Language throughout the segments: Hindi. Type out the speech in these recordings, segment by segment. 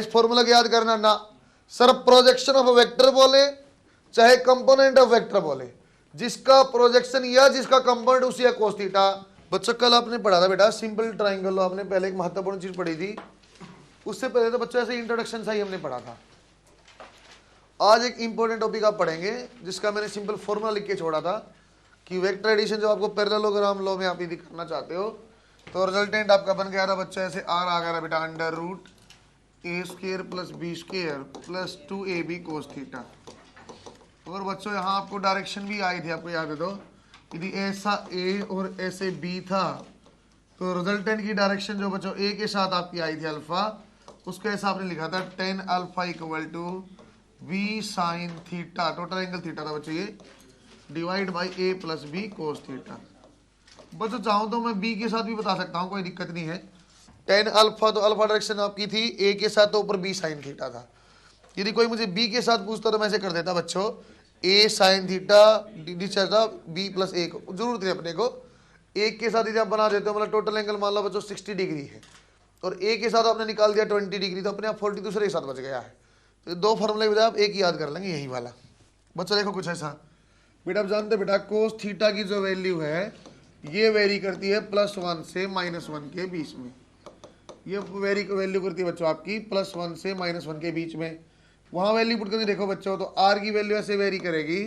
डायरेक्ट फॉर्मूला याद करना ना सर, प्रोजेक्शन ऑफ वेक्टर बोले चाहे कंपोनेंट ऑफ वेक्टर बोले, जिसका प्रोजेक्शन या जिसका कंपोनेंट उसी है cos थीटा। बच्चों कल आपने पढ़ा था बेटा सिंपल ट्राइंगल, आपने पहले एक महत्वपूर्ण चीज पढ़ी थी, उससे पहले तो बच्चों ऐसे इंट्रोडक्शन सा ही हमने पढ़ा था। आज एक इंपॉर्टेंट टॉपिक आप पढ़ेंगे जिसका मैंने सिंपल फॉर्मूला लिख के छोड़ा था कि वेक्टर एडिशन जो आपको पैरेललोग्राम लॉ में आप यदि करना चाहते हो तो रिजल्टेंट आपका बन गया था बच्चा ऐसे आर आ गया बेटा under root A square plus B square plus 2ab cos theta. और बच्चों यहाँ आपको डायरेक्शन भी आई थी, आपको याद है तो यदि ऐसा ए और ऐसे बी था तो रिजल्टेंट की डायरेक्शन जो बच्चों ए के साथ आपकी आई थी अल्फा, उसके ऐसा आपने लिखा था tan alpha equal to B sine theta, total angle theta था बच्चों ये, divide by A plus B cos theta. बच्चों चाहूँ तो मैं बी के साथ भी बता सकता हूँ, कोई दिक्कत नहीं है। tan अल्फा तो अल्फा डायरेक्शन आपकी थी, ए के साथ तो ऊपर बी साइन थीटा था। यदि कोई मुझे बी के साथ पूछता तो मैं ऐसे कर देता बच्चों ए साइन थीटा था बी प्लस ए को, जरूरत नहीं अपने को। एक के साथ यदि आप बना देते हो मतलब टोटल एंगल मान लो बच्चों 60 डिग्री है और ए के साथ आपने निकाल दिया 20 डिग्री, तो अपने आप 40 दूसरे के साथ बच गया है। तो दो फॉर्मूले के बजाय आप एक ही याद कर लेंगे, यही वाला। बच्चों देखो कुछ ऐसा बेटा, आप जानते बेटा कोस थीटा की जो वैल्यू है ये वेरी करती है +1 से -1 के बीच में। ये वैल्यू करती है बच्चों आपकी +1 से -1 के बीच में। वहाँ वैल्यू पुट करके देखो बच्चों तो आर की वैल्यू ऐसे वेरी करेगी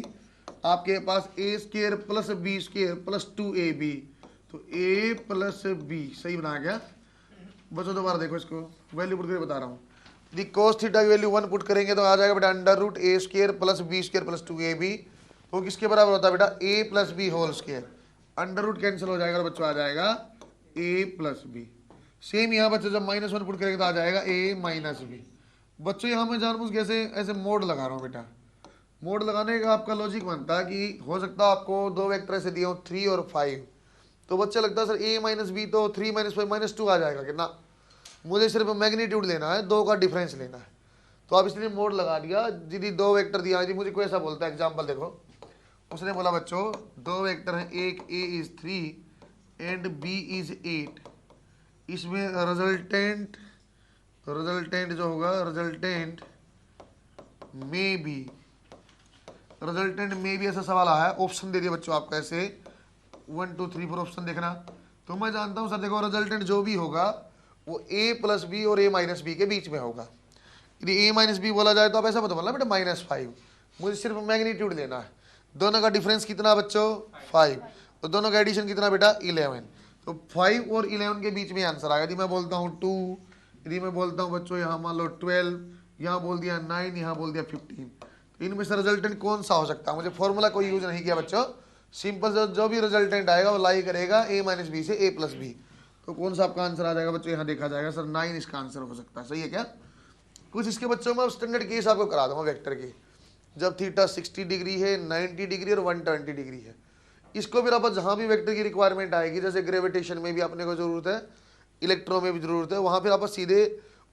आपके पास A square plus B square plus 2ab, तो a प्लस बी सही बना गया बच्चों। दोबारा देखो इसको वैल्यू पुट करके बता रहा हूँ। यदि cos थीटा की वैल्यू 1 पुट करेंगे तो आ जाएगा बेटा under root A square plus B square plus 2ab, तो किसके बराबर होता है बेटा a plus B whole square, under root cancel हो जाएगा बच्चों आ जाएगा a प्लस बी। सेम यहाँ बच्चों जब -1 पुट करेंगे तो आ जाएगा a माइनस बी। बच्चों यहाँ मैं जानबूझ कैसे ऐसे मोड लगा रहा हूँ बेटा, मोड लगाने का आपका लॉजिक बनता है कि हो सकता है आपको दो वेक्टर ऐसे दिए हो 3 और 5, तो बच्चा लगता है सर a माइनस बी तो 3 - 5 -2 आ जाएगा कि ना, मुझे सिर्फ मैग्नीट्यूड लेना है, दो का डिफरेंस लेना है, तो आप इसलिए मोड लगा दिया। यदि दो वेक्टर दिया यदि मुझे कोई ऐसा बोलता है एग्जाम्पल देखो, उसने बोला बच्चों दो वेक्टर हैं, एक a is 3 and b is 8, इसमें रिजल्टेंट जो होगा रिजल्टेंट में भी ऐसा सवाल आया है, ऑप्शन दे दिया बच्चों आपको ऐसे 1 2 3 4 ऑप्शन देखना। तो मैं जानता हूं सर देखो रिजल्टेंट जो भी होगा वो a प्लस बी और a माइनस बी के बीच में होगा। यदि a माइनस बी बोला जाए तो आप ऐसा मत बोलना बेटा -5, मुझे सिर्फ मैग्नीट्यूड लेना है। दोनों का डिफरेंस कितना बच्चों 5, और दोनों का एडिशन कितना बेटा 11, तो 5 और 11 के बीच में आंसर आएगा। यदि मैं बोलता हूँ 2, यदि मैं बोलता हूँ बच्चों यहाँ मान लो 12, यहाँ बोल दिया 9, यहाँ बोल दिया 15, तो इनमें से रिजल्टेंट कौन सा हो सकता है? मुझे फॉर्मूला कोई यूज नहीं किया बच्चों, सिंपल जो भी रिजल्टेंट आएगा वो लाई करेगा a माइनस बी से a प्लस बी, तो कौन सा आपका आंसर आ जाएगा बच्चों? यहाँ देखा जाएगा सर 9 इसका आंसर हो सकता है, सही है क्या? कुछ इसके बच्चों में स्टैंडर्ड केस आपको करा दूंगा वेक्टर की, जब थीटा 60 डिग्री है, 90 डिग्री और 120 डिग्री है, इसको फिर आप जहाँ भी वेक्टर की रिक्वायरमेंट आएगी, जैसे ग्रेविटेशन में भी अपने को जरूरत है, इलेक्ट्रो में भी जरूरत है, वहाँ फिर आप सीधे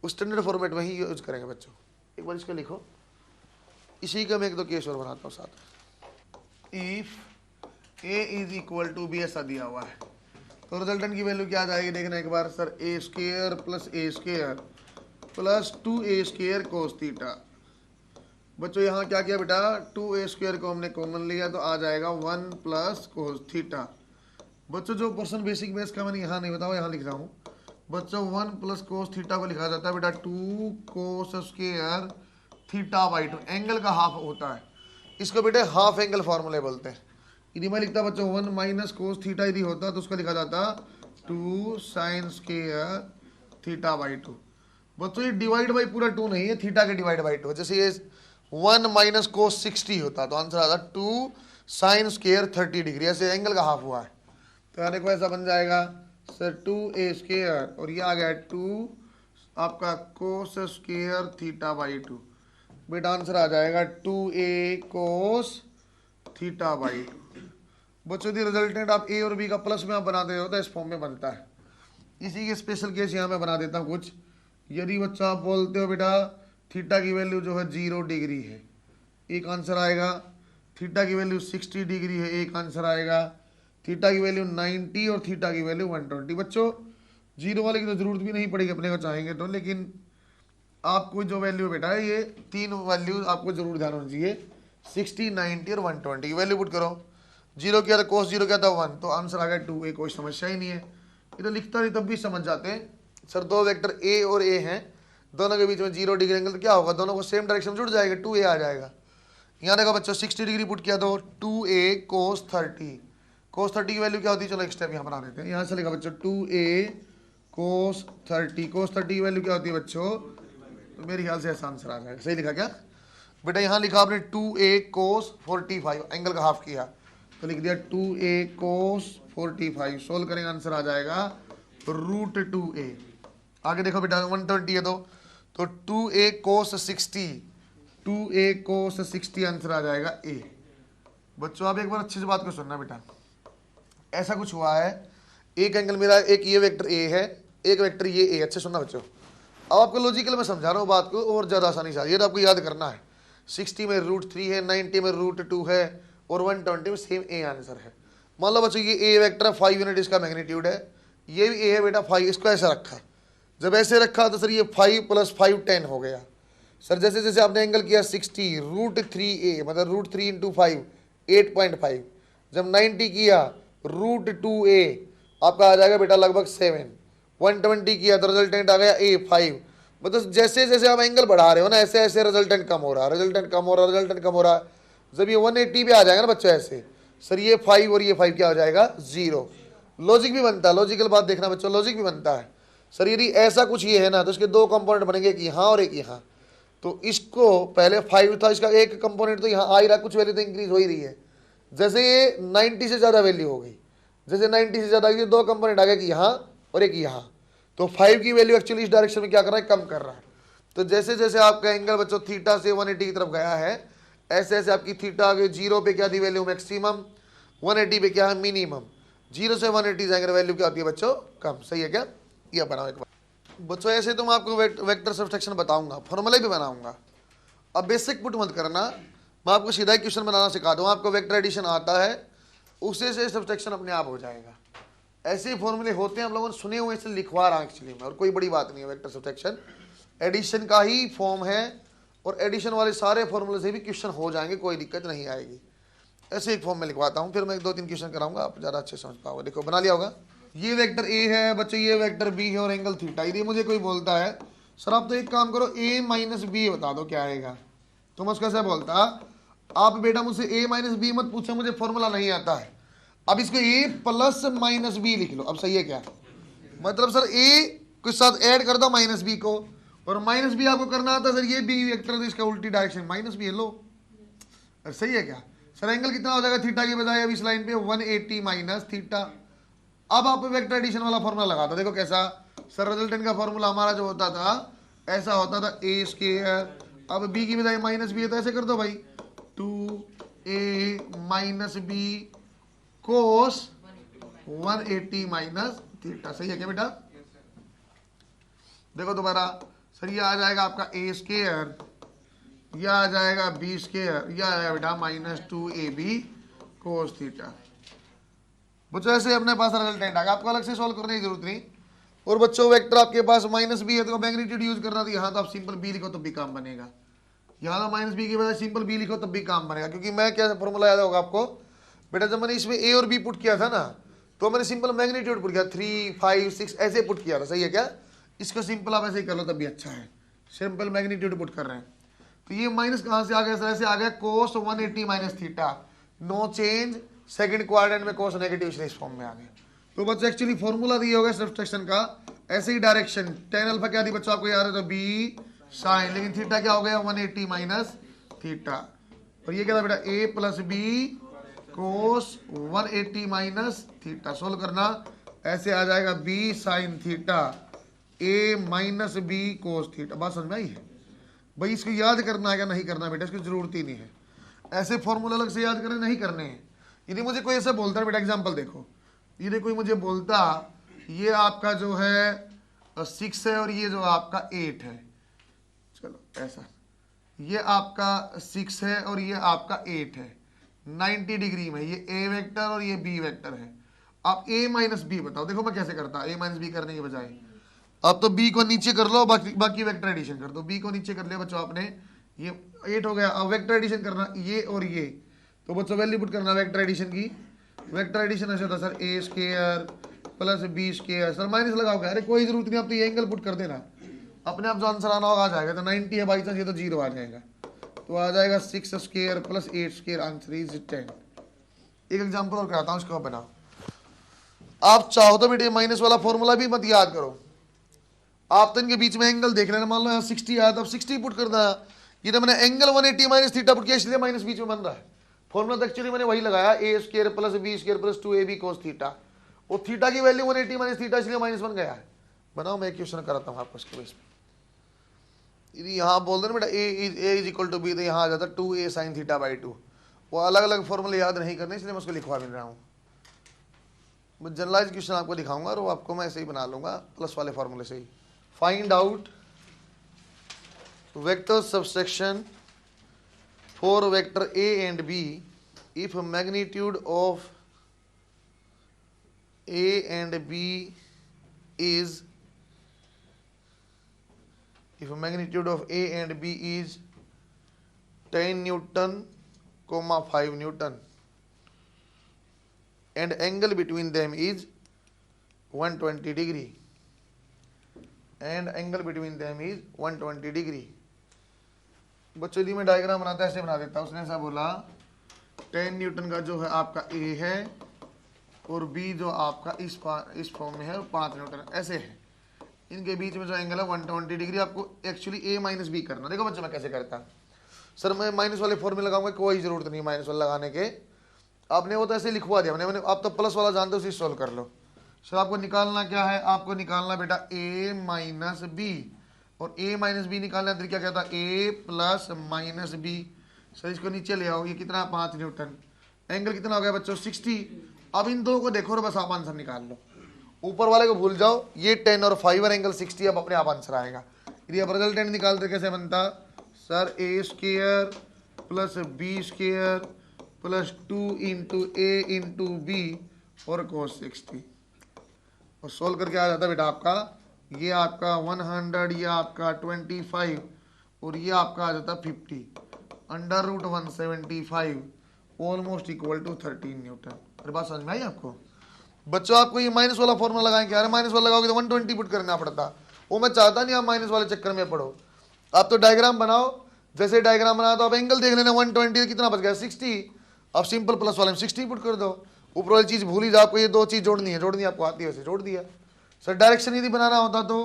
उस स्टैंडर्ड फॉर्मेट में ही यूज करेंगे बच्चों। एक बार इसको लिखो, इसी का मैं एक दो केस और बनाता हूँ साथ। If a is equal to B ऐसा दिया हुआ है तो रिजल्टेंट की वैल्यू क्या आ जाएगी देखना एक बार sir, a square plus a square plus 2a square cos theta. बच्चों यहाँ क्या किया बेटा 2a स्क्वायर को हमने कॉमन लिया तो आ जाएगा 1 प्लस कोस थीटा। बच्चों जो पर्सन बेसिक बेस का मैंने यहाँ नहीं बताओ, यहाँ लिख रहा हूँ बच्चों 1 प्लस कोस थीटा को लिखा जाता है बेटा 2 cos square theta by 2, angle का हाफ होता है, इसको बेटे हाफ एंगल फॉर्मूले बोलते हैं। यदि मैं लिखता बच्चों 1 माइनस कोस थीटा यदि होता तो उसका लिखा जाता 2 साइन स्क्वायर थीटा बाई 2। बच्चों ये डिवाइड बाई पूरा 2 नहीं है, थीटा के डिवाइड बाई 2, जैसे ये 1 माइनस कोस 60 होता तो आंसर आता 2 साइन स्क्वायर 30 डिग्री, ऐसे एंगल का हाफ हुआ है, तो यहाँ देखो ऐसा बन जाएगा सर 2a स्क्वायर और ये आ गया 2 आपका कोस स्क्वायर थीटा बाई 2, बेटा आंसर आ जाएगा 2a कोस थीटा बाई 2। बच्चों दी रिजल्टेंट आप a और b का प्लस में आप बनाते हो तो इस फॉर्म में बनता है। इसी के स्पेशल केस यहाँ मैं बना देता हूँ कुछ। यदि बच्चा आप बोलते हो बेटा थीटा की वैल्यू जो है 0 डिग्री है, एक आंसर आएगा, थीटा की वैल्यू 60 डिग्री है, एक आंसर आएगा, थीटा की वैल्यू 90 और थीटा की वैल्यू 120। बच्चों जीरो वाले की तो जरूरत भी नहीं पड़ेगी अपने को चाहेंगे तो, लेकिन आपको जो वैल्यू बेटा है ये तीन वैल्यू आपको जरूर ध्यान होनी चाहिए, 60, 90 और 120। वैल्यू पुट करो, 0 किया था cos 0 किया था 1, तो आंसर आ गया 2a। कोई समस्या ही नहीं है, ये तो लिखता नहीं तब भी समझ जाते हैं सर। दो वेक्टर a और a हैं, दोनों के बीच में 0 डिग्री एंगल, तो क्या होगा, दोनों को सेम डायरेक्शन में जुड़ जाएगा, 2a आ जाएगा। यहाँ देखो बच्चों 60 डिग्री पुट किया तो 2a cos 30, cos 30 की वैल्यू क्या होती है, चलो एक स्टेप यहाँ बना देते हैं। यहाँ से लिखा बच्चों 2a cos 30, cos 30 की वैल्यू क्या होती है बच्चों, तो मेरे ख्याल से ऐसा आंसर आ जाएगा। सही लिखा क्या बेटा, यहाँ लिखा आपने 2a cos 45, एंगल का हाफ किया तो लिख दिया 2a cos 45। सोल्व करेंगे आंसर आ जाएगा √2a। आगे देखो बेटा 120 है तो 2a cos 60, 2a cos 60 answer आ जाएगा a। बच्चों आप एक बार अच्छे से बात को सुनना बेटा, ऐसा कुछ हुआ है, एक एंगल मेरा, एक ये वेक्टर a है, एक वेक्टर ये a। अच्छे सुनना बच्चों, अब आपको लॉजिकल में समझा रहा हूँ बात को और ज़्यादा आसानी से, ये तो आपको याद करना है। 60 में √3 है, 90 में √2 है और 120 में सेम a आंसर है। मान लो बच्चों ये a वेक्टर है, 5 यूनिट इसका मैग्नीट्यूड है, ये भी a है बेटा 5, इसको ऐसा रखा। जब ऐसे रखा तो सर ये 5 + 5 10 हो गया। सर जैसे जैसे आपने एंगल किया 60 √3a मतलब √3 × 5 8.5, जब 90 किया √2a आपका आ जाएगा बेटा लगभग 7, 120 किया तो रिजल्टेंट आ गया a 5। मतलब जैसे जैसे आप एंगल बढ़ा रहे हो ना ऐसे ऐसे रिजल्टेंट कम हो रहा है, रिजल्टेंट कम हो रहा है, रिजल्टेंट कम हो रहा है। जब ये 180 पे आ जाएगा ना बच्चों ऐसे, सर ये 5 और ये 5 क्या हो जाएगा 0। लॉजिक भी बनता है, लॉजिकल बात देखना बच्चों, लॉजिक भी बनता है। सर यदि ऐसा कुछ ये है ना तो इसके दो कंपोनेंट बनेंगे, एक यहाँ और एक यहाँ। तो इसको पहले 5 था, इसका एक कंपोनेंट तो यहाँ आ ही रहा, कुछ वैल्यू तो इंक्रीज हो ही रही है। जैसे ये 90 से ज़्यादा वैल्यू हो गई, जैसे 90 से ज़्यादा दो कंपोनेंट आ गए कि यहाँ और एक यहाँ, तो 5 की वैल्यू एक्चुअली इस डायरेक्शन में क्या कर रहा है, कम कर रहा है। तो जैसे जैसे आपका एंगल बच्चों थीटा से 180 की तरफ गया है, ऐसे ऐसे आपकी थीटा आगे 0 पे क्या थी वैल्यू मैक्सिमम, 180 पे क्या है मिनिमम। 0 से 180 जाएंगे वैल्यू क्या होती है बच्चों कम। सही है क्या, ये बनाओ एक बार बच्चों। ऐसे तो मैं आपको वेक्टर सब्सट्रैक्शन बताऊंगा, फॉर्मूले भी बनाऊंगा। अब बेसिक पुट मत करना, मैं आपको सीधा ही क्वेश्चन बनाना सिखा दूँ। आपको वेक्टर एडिशन आता है, उसे से सब्सट्रैक्शन अपने आप हो जाएगा। ऐसे फॉर्मूले होते हैं, हम लोगों ने सुने हुए, इसलिए लिखवा रहा एक्चुअली में, और कोई बड़ी बात नहीं है। वेक्टर सब्सट्रैक्शन एडिशन का ही फॉर्म है, और एडिशन वाले सारे फॉर्मूले से भी क्वेश्चन हो जाएंगे, कोई दिक्कत नहीं आएगी। ऐसे एक फॉर्म में लिखवाता हूँ, फिर मैं 2-3 क्वेश्चन कराऊंगा, आप ज़्यादा अच्छे समझ पाओगे। देखो बना लिया होगा, ये वेक्टर a है बच्चों, ये वेक्टर b है और एंगल थीटा। यदि मुझे कोई बोलता है सर आप तो एक काम करो a - b बता दो क्या आएगा, तो मैं उसको ऐसा बोलता, आप बेटा मुझसे a - b मत पूछो, मुझे फॉर्मूला नहीं आता है। अब इसको a + -b लिख लो। अब सही है क्या, मतलब सर a के साथ ऐड कर दो -b को, और -b आपको करना आता है सर, ये b वेक्टर है इसका उल्टी डायरेक्शन -b लो। सही है क्या सर, एंगल कितना हो जाएगा थीटा के बजाय अब इस लाइन पे 180 - थीटा। अब आप वेक्टर एडिशन वाला फॉर्मूला लगा दो, देखो कैसा सर, रिजल्टेंट का फॉर्मूला हमारा जो होता था ऐसा होता था a², अब b की बजाय -b है तो ऐसे कर दो भाई 2a - b cos 180 - थीटा। सही है क्या बेटा, देखो दोबारा सर, ये आ जाएगा आपका a², यह आ जाएगा b², यह आएगा बेटा -2ab cos थीटा। बच्चों ऐसे अपने पास रिजल्टेंट आ गया, आपको अलग से सॉल्व करने की जरूरत नहीं। और बच्चों वेक्टर आपके पास -b है तो मैग्नीट्यूड यूज करना, तो यहाँ तो आप सिंपल b लिखो तब भी काम बनेगा, यहाँ तो -b की बजाय सिंपल b लिखो तब भी काम बनेगा। क्योंकि मैं क्या फॉर्मूला याद होगा आपको बेटा, जब मैंने इसमें a और b पुट किया था ना, तो मैंने सिंपल मैग्नीट्यूड पुट किया, 3, 5, 6 ऐसे पुट किया था। सही है क्या, इसको सिंपल आप ऐसे ही कर लो तब भी अच्छा है, सिंपल मैग्नीट्यूड पुट कर रहे हैं। तो ये माइनस कहाँ से आ गया सर, ऐसे आ गया cos 180 - theta, no change, second quadrant में cos नेगेटिव इस फॉर्म में आ गया। तो बच्चों एक्चुअली फॉर्मूला दिया होगा सब्सट्रैक्शन का, ऐसे ही डायरेक्शन tan अल्फा क्या थी बच्चों आपको याद है, तो b sin, लेकिन थीटा क्या हो गया 180 - थीटा, और ये क्या था बेटा a + b cos 180 - theta. Solve करना, ऐसे आ जाएगा b sin theta a - b cos theta. बात समझ में आई है भाई, इसको याद करना है क्या नहीं करना बेटा, इसकी जरूरत ही नहीं है, ऐसे फॉर्मूला अलग से याद करने नहीं करने हैं। यदि मुझे कोई ऐसा बोलता है बेटा, एग्जांपल देखो, यदि कोई मुझे बोलता ये आपका जो है 6 है और ये जो आपका 8 है, चलो ऐसा, ये आपका 6 है और ये आपका 8 है, 90 डिग्री में, ये a वेक्टर और ये b वेक्टर है। आप a - b बताओ, देखो मैं कैसे करता, a - b करने के बजाय अब तो बी को नीचे कर लो, बाकी बाकी वेक्टर एडिशन कर दो। बी को नीचे कर लिया बच्चों आपने, ये 8 हो गया। अब वेक्टर एडिशन करना ये और ये, तो बच्चों वैल्यू पुट करना वेक्टर एडिशन की। वेक्टर एडिशन ऐसे होता sir A square plus B square, sir minus लगाओगे, अरे कोई जरूरत नहीं, आप तो ये एंगल पुट कर देना, अपने आप जो आंसर आना होगा आ जाएगा। तो 90 है बाई चांस, ये तो 0 आ जाएगा, तो आ जाएगा 6 square plus 8 square, answer is 10। एक एग्जांपल और कराता हूँ, इसको बनाओ। आप चाहो तो बेटे माइनस वाला फॉर्मूला भी मत याद करो, आप तो इनके बीच में एंगल देख लेना। मान लो यहाँ 60 आया, तो 60 पुट करना है। ये तो मैंने एंगल 180 माइनस थीटा पुट किया, इसलिए माइनस बीच में बन रहा है। फॉर्मूला तो एक्चुअली मैंने वही लगाया, A square plus B square plus 2ab cos theta, और थीटा की वैल्यू 180 माइनस थीटा, इसलिए माइनस बन गया है। बनाओ, मैं क्वेश्चन कराता हूँ आपको इसके बेस पे। यदि यहाँ बोल देना बेटा ए इज इक्वल टू बी, तो यहाँ आ जाता 2a sin थीटा बाई 2। वो अलग अलग फॉर्मूले याद नहीं करने, इसलिए मैं उसको लिखवा भी रहा हूँ। मैं जनरलाइज क्वेश्चन आपको दिखाऊंगा, और वो आपको मैं ऐसे ही बना लूंगा प्लस वाले फॉर्मूले से ही। Find out vector subsection for vector a and b if magnitude of a and b is magnitude of a and b is 10 Newton, 5 Newton, and angle between them is 120 degree, and angle between them is 120 degree। बच्चों यदि मैं डायग्राम बनाता ऐसे बना देता, उसने ऐसा बोला 10 न्यूटन का जो है आपका ए है, और बी जो आपका इस फॉर्म में है 5 न्यूटन, ऐसे है। इनके बीच में जो एंगल है 120 डिग्री। आपको एक्चुअली ए माइनस बी करना। देखो बच्चों मैं कैसे करता, सर मैं माइनस वाले फॉर्मूले लगाऊंगा, कोई जरूरत नहीं माइनस वाला लगाने के, आपने वो तो ऐसे लिखवा दिया मैंने, आप तो प्लस वाला जानते हो, उसी सॉल्व कर लो। सर आपको निकालना क्या है, आपको निकालना बेटा ए माइनस बी, और a माइनस बी निकालना तरीका क्या था, a plus minus B. Sir इसको नीचे ले आओ, ये कितना 5 न्यूटन, एंगल कितना हो गया बच्चों 60। अब इन दो को देखो और बस आप आंसर निकाल लो, ऊपर वाले को भूल जाओ, ये 10 और 5 और एंगल 60, अब अपने आप आंसर आएगा। यदि अब रिजल्टेंट निकालते कैसे बनता, sir A square plus B square plus 2 into A into B और cos 60, और सोल्व करके आ जाता बेटा आपका, ये आपका 100, ये आपका 25, और ये आपका आ जाता 50, under root 175 almost equal to 13 newton. अरे बात समझ में आई आपको बच्चों? आपको ये माइनस वाला फॉर्मूला लगाएं, क्या माइनस वाला लगाओगे तो 120 पुट करना पड़ता, वो मैं चाहता नहीं आप माइनस वाले चक्कर में पढ़ो। आप तो डायग्राम बनाओ, जैसे डायग्राम बना तो आप एंगल देख लेना, 120 कितना बच गया 60, अब सिंपल प्लस वाले में 60 पुट कर दो, ऊपर वाली चीज भूल ही जाओ, आपको ये दो चीज जोड़नी है, जोड़नी आपको आती है, वैसे जोड़ दिया। सर डायरेक्शन यदि बनाना होता तो,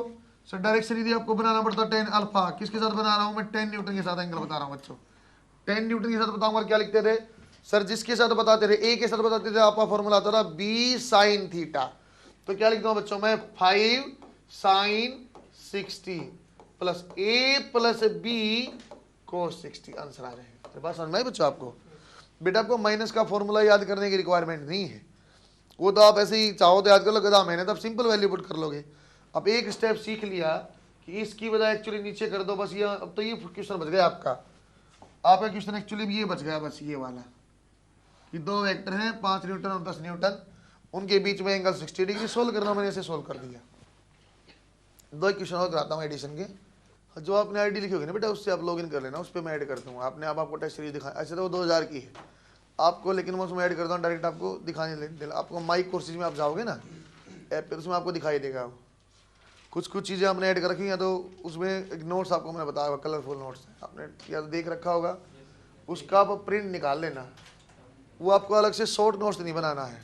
सर डायरेक्शन यदि आपको बनाना पड़ता 10 अल्फा, किसके साथ बना रहा हूं मैं, 10 न्यूटन के साथ एंगल बता रहा हूं बच्चों, 10 न्यूटन के साथ बताऊंगा। क्या लिखते थे सर, जिसके साथ बताते थे, ए के साथ बताते थे, आपका फॉर्मूला आता था बी साइन थीटा, तो क्या लिखता हूं बच्चों मैं 5 साइन 60 प्लस ए प्लस बी cos 60, आंसर आ जाएगा। बात समझ में आई बच्चों आपको? बेटा आपको माइनस का फॉर्मूला याद करने की रिक्वायरमेंट नहीं है, वो तो आप ऐसे ही चाहो तो याद कर लो, गधा मैंने तब सिंपल वैल्यू पुट कर लोगे। अब एक स्टेप सीख लिया कि इसकी बजाय एक्चुअली नीचे कर दो, बस ये, अब तो ये क्वेश्चन बच गया आपका क्वेश्चन एक्चुअली ये बच गया, बस ये वाला कि दो वेक्टर हैं 5 न्यूटन और 10 न्यूटन, उनके बीच में एंगल 60 डिग्री, सोल्व करना, मैंने ऐसे सोल्व कर दिया। दो क्वेश्चन और कराता हूँ एडिशन के, जो आपने आईडी लिखी होगी ना बेटा, उससे आप लॉगिन कर लेना, उस पर मैं ऐड कर दूंगा। आपने अब आपको टेस्ट सीरीज दिखा, ऐसे तो वो 2000 की है आपको, लेकिन मैं उसमें ऐड करता हूँ डायरेक्ट आपको दिखाने, आपको माइक कोर्सेज में आप जाओगे ना ऐप पे, उसमें आपको दिखाई देगा कुछ कुछ चीज़ें आपने ऐड कर रखी हैं, तो उसमें एक नोट्स आपको मैंने बताया होगा, कलरफुल नोट्स आपने या तो देख रखा होगा, उसका आप प्रिंट निकाल लेना, वो आपको अलग से शॉर्ट नोट्स नहीं बनाना है,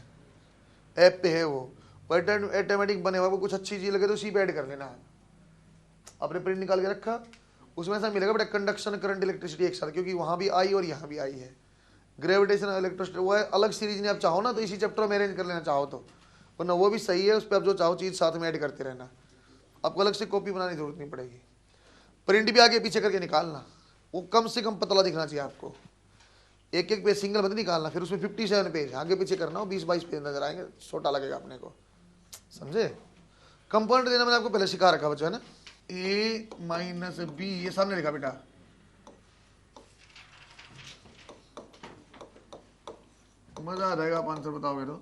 ऐप पे है वो ऑटोमेटिक बने हुआ, वो कुछ अच्छी चीज़ लगे तो उसी पे ऐड कर लेना। आपने प्रिंट निकाल के रखा, उसमें ऐसा मिलेगा बेटा कंडक्शन करंट इलेक्ट्रिसिटी एक साथ, क्योंकि वहाँ भी आई और यहाँ भी आई है, ग्रेविटेशन इलेक्ट्रोस्टैटिक वो है अलग सीरीज नहीं, आप चाहो ना तो इसी चैप्टर में अरेंज कर लेना चाहो तो, वरना वो भी सही है, उस पर आप जो चाहो चीज़ साथ में ऐड करते रहना, आपको अलग से कॉपी बनाने की जरूरत नहीं पड़ेगी। प्रिंट भी आगे पीछे करके निकालना, वो कम से कम पतला दिखना चाहिए आपको, एक एक पेज सिंगल मत निकालना, फिर उसमें 57 पेज आगे पीछे करना हो, 20-22 पेज नजर आएंगे, छोटा लगेगा अपने को, समझे? कंपाउंड देना मैंने आपको पहले सिखा रखा बच्चों है ना, ए माइनस बी, ये सामने लिखा बेटा, मजा आ जाएगा आप आंसर बताओगे तो।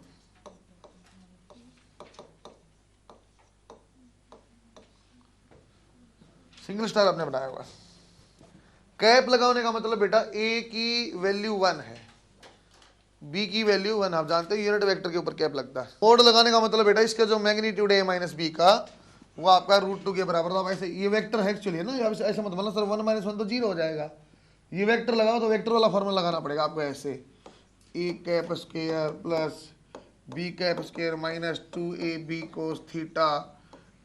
सिंगल स्टार आपने बनाया होगा। कैप लगाने का मतलब बेटा ए की वैल्यू 1 है, बी की वैल्यू 1, आप जानते हो यूनिट वेक्टर के ऊपर कैप लगता है। मोड लगाने का मतलब बेटा इसका जो मैग्नीट्यूड है माइनस बी का वो आपका √2 के बराबर। तो ऐसे ये वेक्टर है एक्चुअली ना, ऐसा मत मतलब सर 1 - 1 तो 0 हो जाएगा। ये वेक्टर लगाओ तो वेक्टर वाला फॉर्मूला लगाना पड़ेगा आपको ऐसे, A cap square plus B cap square minus 2ab cos theta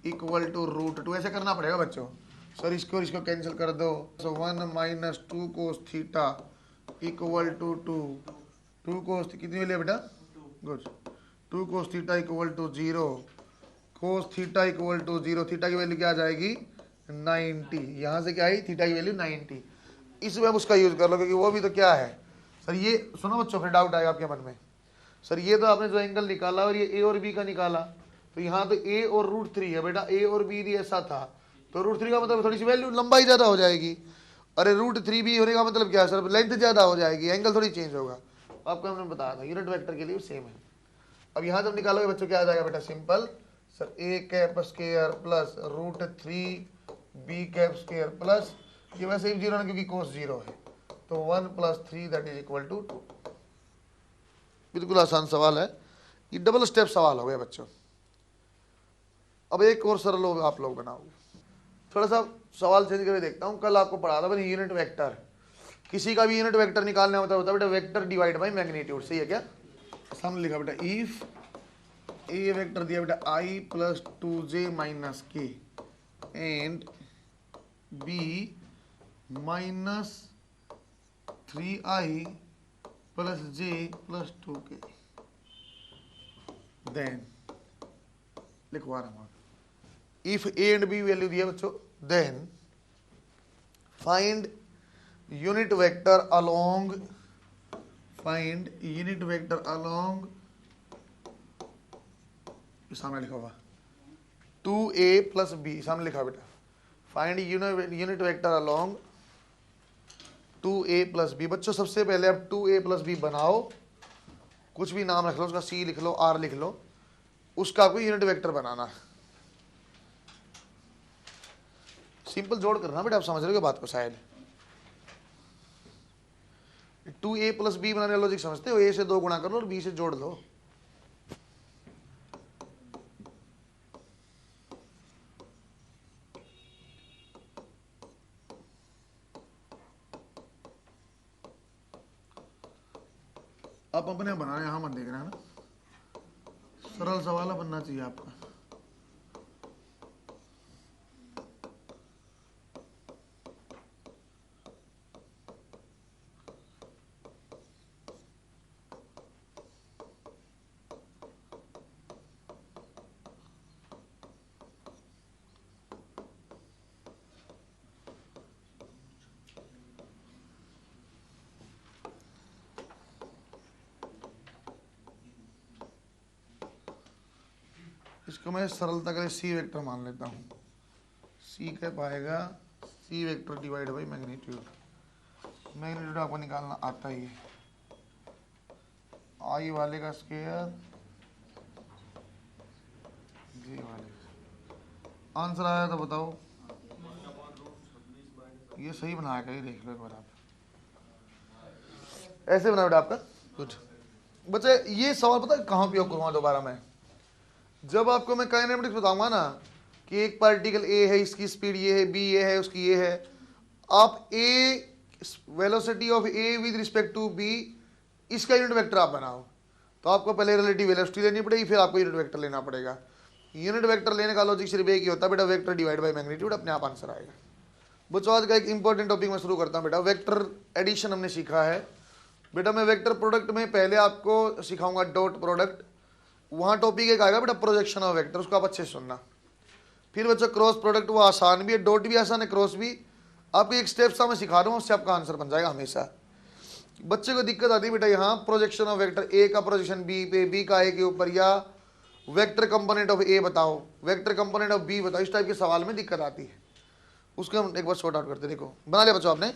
equal to √2, ऐसे करना पड़ेगा बच्चों। सर इसको और इसको कैंसिल कर दो, so 1 - 2 cos theta equal to 2 cos कितनी वैल्यू है बेटा, good, 2 cos theta equal to 0, cos theta equal to 0, theta की वैल्यू क्या आ जाएगी 90, यहाँ से क्या आई थीटा की वैल्यू 90। इसमें आप उसका यूज कर लो क्योंकि वो भी तो क्या है सर, ये सुनो बच्चों फिर डाउट आएगा आपके मन में, सर ये तो आपने जो एंगल निकाला और ये ए और बी का निकाला, तो यहाँ तो ए और √3 है बेटा, ए और बी भी ऐसा था, तो √3 का मतलब थोड़ी सी वैल्यू लंबाई ज़्यादा हो जाएगी। अरे √3 भी होने का मतलब क्या है सर, लेंथ ज़्यादा हो जाएगी, एंगल थोड़ी चेंज होगा। आपको हमने बताया था यूनिट वेक्टर के लिए सेम है। अब यहाँ जब निकालोगे बच्चों क्या आ जाएगा बेटा, simple sir A cap square plus √3 B cap square plus, ये वैसे ही 0 है क्योंकि कोस 0 है, तो 1 + 3 दैट इज इक्वल टू 2। बिल्कुल आसान सवाल है, ये डबल स्टेप सवाल हो गया बच्चों। अब एक और सरल हो आप लोग बनाओगे, थोड़ा सा सवाल चेंज करके देखता हूँ। कल आपको पढ़ा था मैंने यूनिट वेक्टर, किसी का भी यूनिट वेक्टर निकालना होता है बेटा वेक्टर डिवाइड बाय मैग्नीट्यूड, सही है क्या। सामने लिखा बेटा इफ ए वेक्टर दिया बेटा i + 2j - k and b -3i + j + 2k, then लिखवा रहा हूँ। If A and B value दिया बच्चों, then find unit vector along, find unit vector along, सामने लिखा हुआ 2a + b, सामने लिखा बेटा find unit vector along 2a + b। बच्चों सबसे पहले आप 2a + b बनाओ, कुछ भी नाम रख लो उसका, c लिख लो, r लिख लो, उसका आपको यूनिट वेक्टर बनाना। सिंपल जोड़ करना बेटा, आप समझ रहे हो बात को शायद। 2a + b बनाने लॉजिक समझते हो, a से 2 गुणा कर लो और b से जोड़ लो। आप अपने बनाए, यहां मत देख रहे हैं ना, सरल सवाल बनना चाहिए आपका। इसको मैं सरलता के लिए सी वेक्टर मान लेता हूँ। सी क्या पाएगा, C vector divide by magnitude. Magnitude आपको निकालना आता ही है, आई वाले का स्क्वायर जी वाले का। आंसर आया तो बताओ, ये सही बनाया कहीं देख लो एक बार आप, ऐसे बना बेटा आपका कुछ। बच्चे ये सवाल पता है कहाँ उपयोग करूँगा दोबारा मैं, जब आपको मैं काइनेमेटिक्स बताऊंगा ना कि एक पार्टिकल ए है, इसकी स्पीड ये है, बी ये है, उसकी ये है, आप A velocity of A with respect to B, इसका यूनिट वेक्टर आप बनाओ, तो आपको पहले रिलेटिव वेलोसिटी लेनी पड़ेगी, फिर आपको यूनिट वेक्टर लेना पड़ेगा। यूनिट वेक्टर लेने का लॉजिक सिर्फ एक ही होता है बेटा, वेक्टर डिवाइड बाय मैग्नीट्यूड, अपने आप आंसर आएगा। बच्चों आज का एक इंपॉर्टेंट टॉपिक मैं शुरू करता हूँ बेटा, वेक्टर एडिशन हमने सीखा है बेटा। मैं वेक्टर प्रोडक्ट में पहले आपको सिखाऊंगा डॉट प्रोडक्ट, वहाँ टॉपिक एक आएगा बेटा प्रोजेक्शन ऑफ वेक्टर, उसको आप अच्छे से सुनना। फिर बच्चों क्रॉस प्रोडक्ट, वो आसान भी है, डॉट भी आसान है, क्रॉस भी। आपको एक स्टेप सा मैं सिखा रहा हूँ, उससे आपका आंसर बन जाएगा हमेशा। बच्चे को दिक्कत आती है बेटा यहाँ प्रोजेक्शन ऑफ वेक्टर, ए का प्रोजेक्शन बी पे, बी का ए के ऊपर, या वेक्टर कंपोनेंट ऑफ ए बताओ, वेक्टर कंपोनेंट ऑफ बी बताओ, इस टाइप के सवाल में दिक्कत आती है। उसको हम एक बार शॉर्ट आउट करते, देखो बना लिया बच्चों आपने।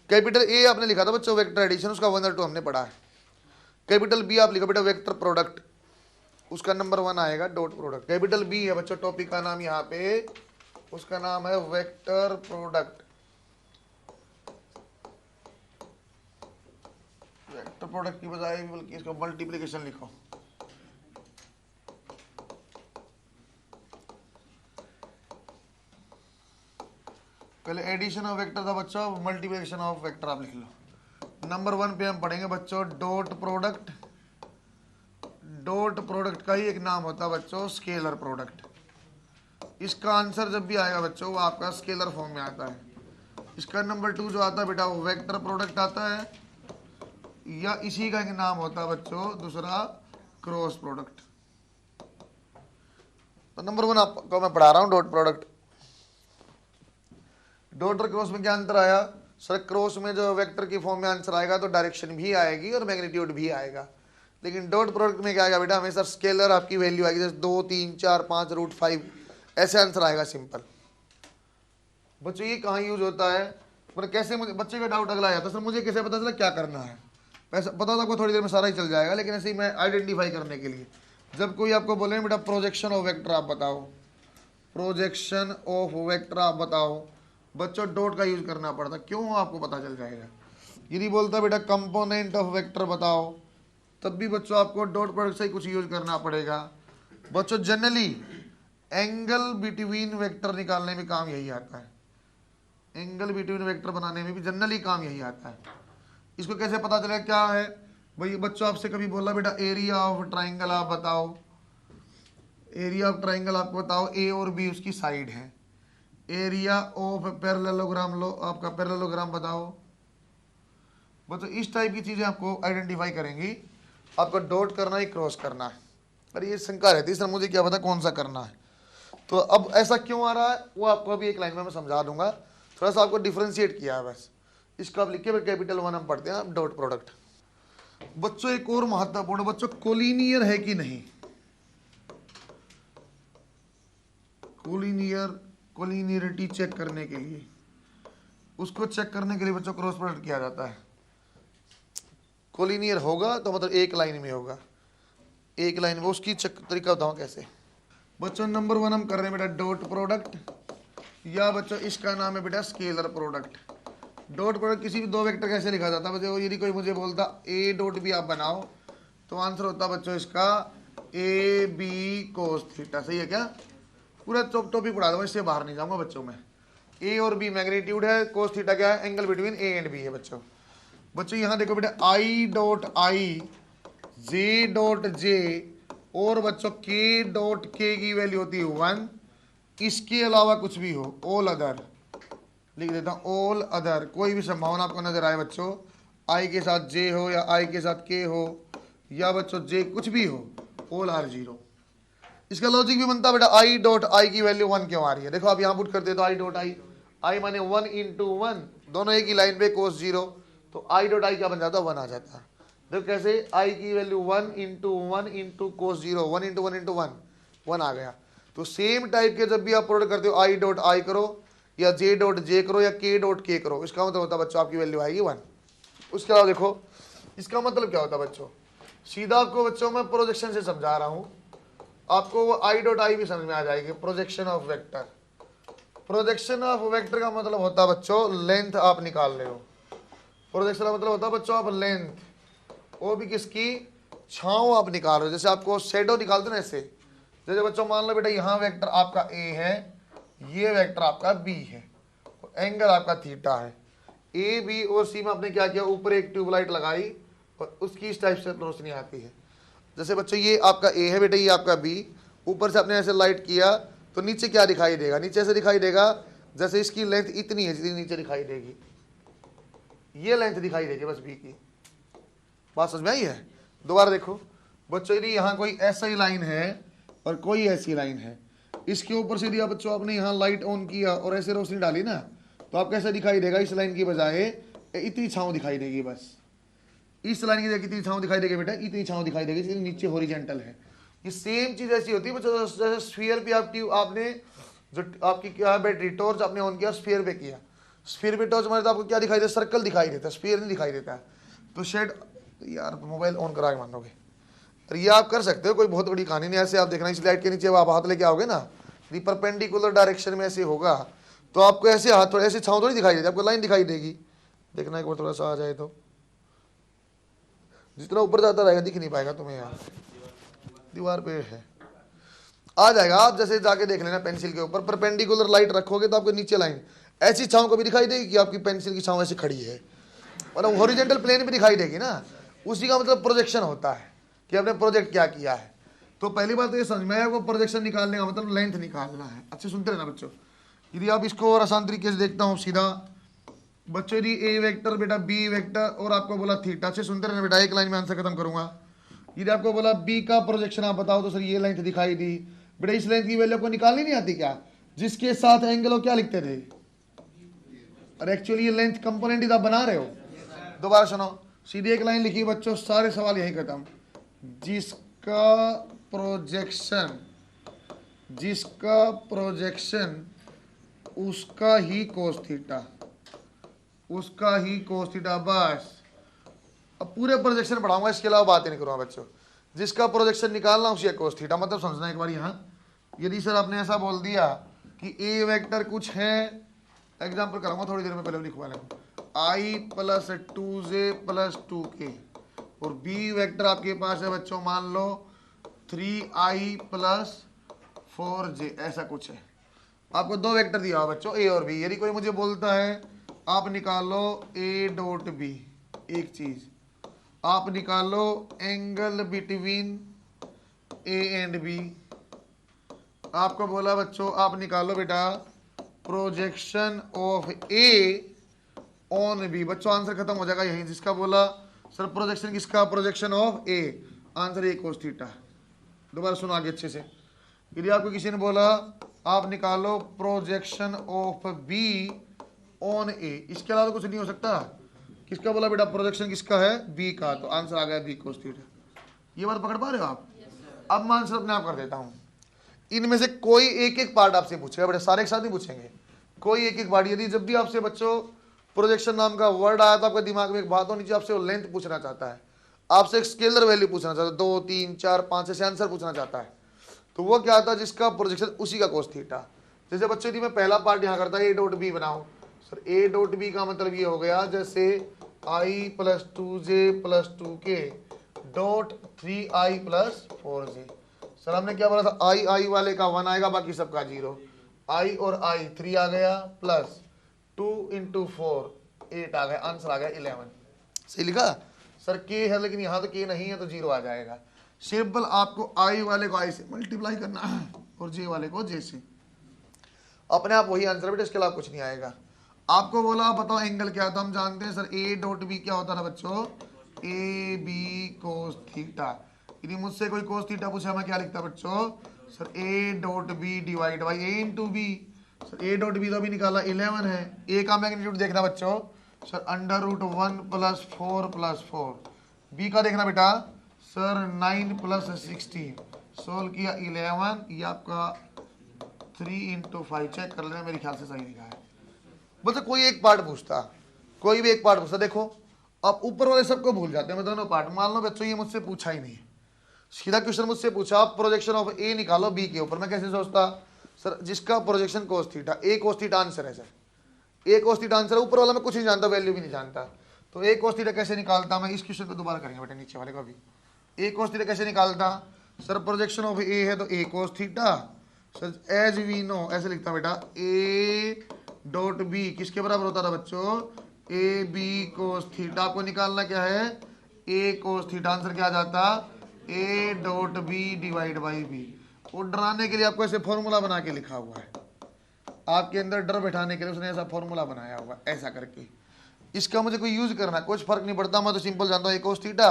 कैपिटल ए आपने लिखा था बच्चों वेक्टर एडिशन, उसका 1 और 2 हमने पढ़ा है। कैपिटल बी आप लिखो बेटा वेक्टर प्रोडक्ट, उसका नंबर 1 आएगा डॉट प्रोडक्ट। कैपिटल बी है बच्चों टॉपिक का नाम यहाँ पे, उसका नाम है वेक्टर प्रोडक्ट। वेक्टर प्रोडक्ट की बजाय बल्कि इसको मल्टीप्लिकेशन लिखो। पहले एडिशन ऑफ वेक्टर था बच्चों, मल्टीप्लिकेशन ऑफ वेक्टर आप लिख लो। नंबर 1 पे हम पढ़ेंगे बच्चों डॉट प्रोडक्ट। डॉट प्रोडक्ट का ही एक नाम होता है बच्चों स्केलर प्रोडक्ट। इसका आंसर जब भी आएगा बच्चों वो आपका स्केलर फॉर्म में आता है। इसका नंबर 2 जो आता है बेटा वो वेक्टर प्रोडक्ट आता है, या इसी का एक नाम होता है बच्चों दूसरा क्रॉस प्रोडक्ट। तो नंबर 1 आपको मैं पढ़ा रहा हूं डॉट प्रोडक्ट। डॉट और क्रॉस में क्या अंतर आया सर? क्रॉस में जो वेक्टर की फॉर्म में आंसर आएगा तो डायरेक्शन भी आएगी और मैग्नीट्यूड भी आएगा, लेकिन डॉट प्रोडक्ट में क्या आएगा बेटा? हमेशा स्केलर आपकी वैल्यू आएगी, जैसे 2 3 4 5 √5 ऐसे आंसर आएगा सिंपल। बच्चों ये कहाँ यूज होता है? पर कैसे, मुझे बच्चे का डाउट अगला आया था सर मुझे कैसे पता चला क्या करना है? वैसे पता था आपको थोड़ी देर में सारा ही चल जाएगा, लेकिन ऐसे ही मैं आइडेंटिफाई करने के लिए, जब कोई आपको बोले बेटा प्रोजेक्शन ऑफ वेक्टर आप बताओ, प्रोजेक्शन ऑफ वेक्टर आप बताओ, बच्चों डॉट का यूज करना पड़ता। क्यों? आपको पता चल जाएगा। यदि बोलता बेटा कंपोनेंट ऑफ वेक्टर बताओ, तब भी बच्चों आपको डॉट प्रोडक्ट से ही कुछ यूज करना पड़ेगा। बच्चों जनरली एंगल बिटवीन वेक्टर निकालने में काम यही आता है, एंगल बिटवीन वेक्टर बनाने में भी जनरली काम यही आता है। इसको कैसे पता चलेगा क्या है भाई? बच्चों आपसे कभी बोला बेटा एरिया ऑफ ट्राइंगल आप बताओ, एरिया ऑफ ट्राइंगल आपको बताओ, ए और बी उसकी साइड है। एरिया ऑफ पैरेललोग्राम लो, आपका पैरेललोग्राम बताओ। बच्चों इस टाइप की चीजें आपको आइडेंटिफाई करेंगी। आपको डॉट करना है क्रॉस करना है। अरे ये शंका रहती है सर मुझे क्या पता कौन सा करना है। तो अब ऐसा क्यों आ रहा है वो आपको अभी एक लाइन में मैं समझा दूंगा। थोड़ा सा आपको डिफरेंशिएट किया है बस। इसको आप लिखिए कैपिटल 1 हम पढ़ते हैं डॉट प्रोडक्ट। बच्चों एक और महत्वपूर्ण, बच्चों कोलिनियर है कि नहीं? कोलिनियर, कोलिनियरिटी चेक करने के लिए, उसको चेक करने के लिए बच्चों क्रॉस प्रोडक्ट किया जाता है। कोलिनियर होगा तो मतलब एक लाइन में होगा, एक लाइन में। उसकी चेक तरीका बताऊं कैसे? बच्चों नंबर 1 हम कर रहे हैं बेटा डॉट प्रोडक्ट, या बच्चों इसका नाम है बेटा स्केलर प्रोडक्ट। डॉट प्रोडक्ट किसी भी दो वेक्टर कैसे लिखा जाता है बच्चों? यदि कोई मुझे बोलता ए डॉट बी आप बनाओ, तो आंसर होता बच्चों इसका ए बी कोस थीटा। सही है क्या? पूरा टॉपिक पढ़ा दो, इससे बाहर नहीं जाऊंगा बच्चों में। ए और बी मैग्नीट्यूड है, कोस थीटा क्या है? Angle between A and B है बच्चों। बच्चों यहाँ देखो बेटा I dot I, J dot J और बच्चों के डॉट के की वैल्यू होती है 1, इसके अलावा कुछ भी हो, ऑल अदर लिख देता हूँ। ऑल अदर कोई भी संभावना आपको नजर आए बच्चों, आई के साथ जे हो या आई के साथ के हो या बच्चों जे कुछ भी हो, ऑल आर 0। इसका लॉजिक भी बनता है बेटा आई डॉट आई की वैल्यू 1 क्यों आ रही है? देखो आप यहाँ पुट करते तो आई डॉट आई, आई माने 1 × 1, दोनों एक ही लाइन पे कोस 0, तो आई डॉट आई क्या बन जाता है? 1 आ जाता है। देखो कैसे आई की वैल्यू 1 × 1 × कोस 0, 1 × 1 × 1 आ गया। तो सेम टाइप के जब भी आप प्रोडक्ट करते हो आई डॉट आई करो या जे डॉट जे करो या के डॉट के करो, इसका मतलब होता है बच्चों आपकी वैल्यू आएगी 1। उसके अलावा देखो इसका मतलब क्या होता है बच्चों? सीधा आपको बच्चों मैं प्रोजेक्शन से समझा रहा हूँ, आपको वो आई डॉट आई भी समझ में आ जाएगी। Projection of vector, projection of vector का मतलब होता है बच्चों लेंथ आप निकाल रहे हो। प्रोजेक्शन का मतलब होता है बच्चों आप लेंथ, वो भी किसकी? छांव आप निकाल रहे हो। जैसे आपको शेडो निकालते ना ऐसे, जैसे बच्चों मान लो बेटा यहाँ वेक्टर आपका ए है, ये वेक्टर आपका बी है, एंगल आपका थीटा है। ए बी और सी में आपने क्या किया? ऊपर एक ट्यूबलाइट लगाई और उसकी इस टाइप से रोशनी आती है। जैसे बच्चों ये आपका ए है बेटा, ये आपका बी, ऊपर से आपने ऐसे लाइट किया तो नीचे क्या दिखाई देगा? नीचे ऐसे दिखाई देगा जैसे इसकी लेंथ इतनी है जितनी नीचे दिखाई देगी, ये लेंथ दिखाई देगी बस बी की। बात समझ में आई है? दोबारा देखो बच्चों, यदि यहाँ कोई ऐसी लाइन है और कोई ऐसी लाइन है, इसके ऊपर से दिया बच्चों आपने यहाँ लाइट ऑन किया और ऐसे रोशनी डाली ना, तो आप कैसे दिखाई देगा? इस लाइन की बजाय इतनी छांव दिखाई देगी। बस इस लाइन की जगह इतनी छांव दिखाई देगी बेटा, इतनी छांव दिखाई देगी, इसलिए नीचे हॉरिजॉन्टल है। ये सेम चीज ऐसी होती है बच्चों, जैसे स्फीयर पे आपने जो आपकी क्या बैटरी टॉर्च आपने ऑन किया, स्फीयर पे किया, स्फीयर पे टॉर्च मारे तो आपको क्या दिखाई देता? सर्कल दिखाई देता है, स्फीयर नहीं दिखाई देता है। तो शेड यार मोबाइल ऑन करा के मानोगे, और ये आप कर सकते हो, कोई बहुत बड़ी कहानी नहीं। ऐसे आप देखना इस लाइट के नीचे आप हाथ लेके आओगे ना, यदि परपेंडिकुलर डायरेक्शन में ऐसे होगा तो आपको ऐसे हाथ थोड़े ऐसे छांव थोड़ी दिखाई देती, आपको लाइन दिखाई देगी। देखना एक बार थोड़ा सा आ जाए तो, जितना ऊपर जाता रहेगा दिख नहीं पाएगा तुम्हें। यहाँ दीवार पे है, आ जाएगा। आप जैसे जाके देख लेना पेंसिल के ऊपर परपेंडिकुलर लाइट रखोगे तो आपको नीचे लाइन ऐसी छांव कभी दिखाई देगी कि आपकी पेंसिल की छांव ऐसे खड़ी है, मतलब हॉरिजॉन्टल प्लेन भी दिखाई देगी ना। उसी का मतलब प्रोजेक्शन होता है कि आपने प्रोजेक्ट क्या किया है। तो पहली बात तो ये समझ में आया, वो प्रोजेक्शन निकालने का मतलब लेंथ निकालना है। अच्छे सुनते रहना बच्चों। यदि आप इसको और आसान तरीके से देखता हूँ सीधा बच्चों, यदि ए वेक्टर बेटा बी वेक्टर और आपको बोला थीटा, अच्छे सुनते रहना बेटा, एक लाइन में आंसर खत्म करूंगा। यदि आपको बोला बी का प्रोजेक्शन आप बताओ तो सर ये लेंथ दिखाई दी बेटा, इस लेंथ की वैल्यू को निकालनी नहीं आती क्या, जिसके साथ एंगल हो क्या लिखते थे, और एक्चुअली ये लेंथ कंपोनेंट इधर बना रहे हो। दोबारा सुनो, सीधी एक लाइन लिखी बच्चों, सारे सवाल यही खत्म। जिसका प्रोजेक्शन उसका ही कोस थीटा, उसका ही कोस थीटा, बस। अब पूरे प्रोजेक्शन पढ़ाऊंगा, इसके अलावा बातें नहीं करूंगा बच्चों। जिसका प्रोजेक्शन निकालना उसी कोस थीटा, मतलब समझना एक बार। यहाँ यदि सर आपने ऐसा बोल दिया कि ए वेक्टर कुछ है, एग्जाम्पल कराऊंगा थोड़ी देर में, पहले लिखवा लेंगे, आई प्लस 2j प्लस 2k, और बी वेक्टर आपके पास है बच्चों मान लो 3i प्लस 4j, ऐसा कुछ है। आपको दो वेक्टर दिया हुआ बच्चों ए और बी। यदि कोई मुझे बोलता है आप निकालो ए डॉट बी, एक चीज आप निकालो angle between A and B, आपको बोला बच्चों आप निकालो बेटा projection of A on B, बच्चों आंसर खत्म हो जाएगा यहीं। जिसका बोला सर प्रोजेक्शन किसका, projection of A, answer A cos theta. दोबारा सुनो आगे अच्छे से। यदि आपको किसी ने बोला आप निकालो प्रोजेक्शन ऑफ बी ऑन ए, इसके अलावा कुछ नहीं हो सकता। किसका बोला बेटा प्रोजेक्शन किसका है, बी का, तो आंसर आ गया बी कोस थीटा। ये बात पकड़ पा रहे हो आप? अब मैं आंसर अपने आप कर देता हूं। इनमें से कोई एक एक पार्ट आपसे पूछेगा बेटा, सारे एक साथ नहीं पूछेंगे, कोई एक एक पार्ट। यदि जब भी आपसे बच्चों प्रोजेक्शन नाम का वर्ड आया तो आपके दिमाग में एक बात होनी चाहिए, आपसे वो लेंथ पूछना चाहता है, आपसे एक स्केलर वैल्यू पूछना चाहता है, 2 3 4 5 ऐसे आंसर पूछना चाहता है। तो वो क्या आता है, जिसका प्रोजेक्शन उसी का कोस थीटा। जैसे बच्चों यदि मैं पहला पार्ट यहाँ करता है ए डॉट बी बनाओ, सर ए डॉट बी का मतलब ये हो गया जैसे I plus 2j plus 2k dot 3i plus 4j। Sir हमने क्या बोला था, आई वाले का 1 आएगा, बाकी सबका 0। आई और आई 3 आ गया, प्लस 2 × 4 8 आ गया, आंसर आ गया 11। सही लिखा सर, के है लेकिन यहाँ तो के नहीं है तो 0 आ जाएगा। सिंपल आपको आई वाले को आई से मल्टीप्लाई करना है और जे वाले को जे से, अपने आप वही आंसर बेटा, इसके अलावा कुछ नहीं आएगा। आपको बोला बताओ एंगल क्या था, हम जानते हैं सर ए डॉट बी क्या होता था बच्चों, ए बी कोस थीटा। यदि मुझसे कोई कोस थीटा पूछा मैं क्या लिखता बच्चों, sir A dot B divide by A into B. Sir A dot B तो अभी निकाला 11 है, ए का मैग्नीट्यूड देखना बच्चों सर √1 + 4 + 4, बी का देखना बेटा सर 9 + 16, सोल्व किया 11, ये आपका 3 × 5, चेक कर लेना मेरे ख्याल से सही लिखा है। बोलते कोई एक पार्ट पूछता, कोई भी एक पार्ट पूछता। देखो अब ऊपर वाले सबको भूल जाते हैं, मैं दोनों पार्ट मान लो बच्चों ये मुझसे पूछा ही नहीं, सीधा क्वेश्चन मुझसे पूछा प्रोजेक्शन ऑफ ए निकालो बी के ऊपर, मैं कैसे सोचता सर जिसका प्रोजेक्शन कोस थीटा, ए कोस थीटा आंसर है सर, ए कोस थीटा आंसर है। ऊपर वाला मैं कुछ नहीं जानता, वैल्यू भी नहीं जानता, तो ए कोस थीटा कैसे निकालता मैं, इस क्वेश्चन को दोबारा करेंगे बेटा नीचे वाले को भी। ए कोस थीटा कैसे निकालता सर, प्रोजेक्शन ऑफ ए है तो A cos theta, sir as we know ऐसे लिखता बेटा ए डॉट बी किसके बराबर होता था बच्चों, ए बी कोस थीटा। आपको निकालना क्या है, ए कोस थीटा, आंसर क्या आ जाता A dot B divide by B. और डराने के लिए आपको ऐसे फॉर्मूला बना के लिखा हुआ है, आपके अंदर डर बैठाने के लिए उसने ऐसा फॉर्मूला बनाया हुआ ऐसा करके। इसका मुझे कोई यूज करना कुछ फर्क नहीं पड़ता, मैं तो सिंपल जानता हूँ A cos theta,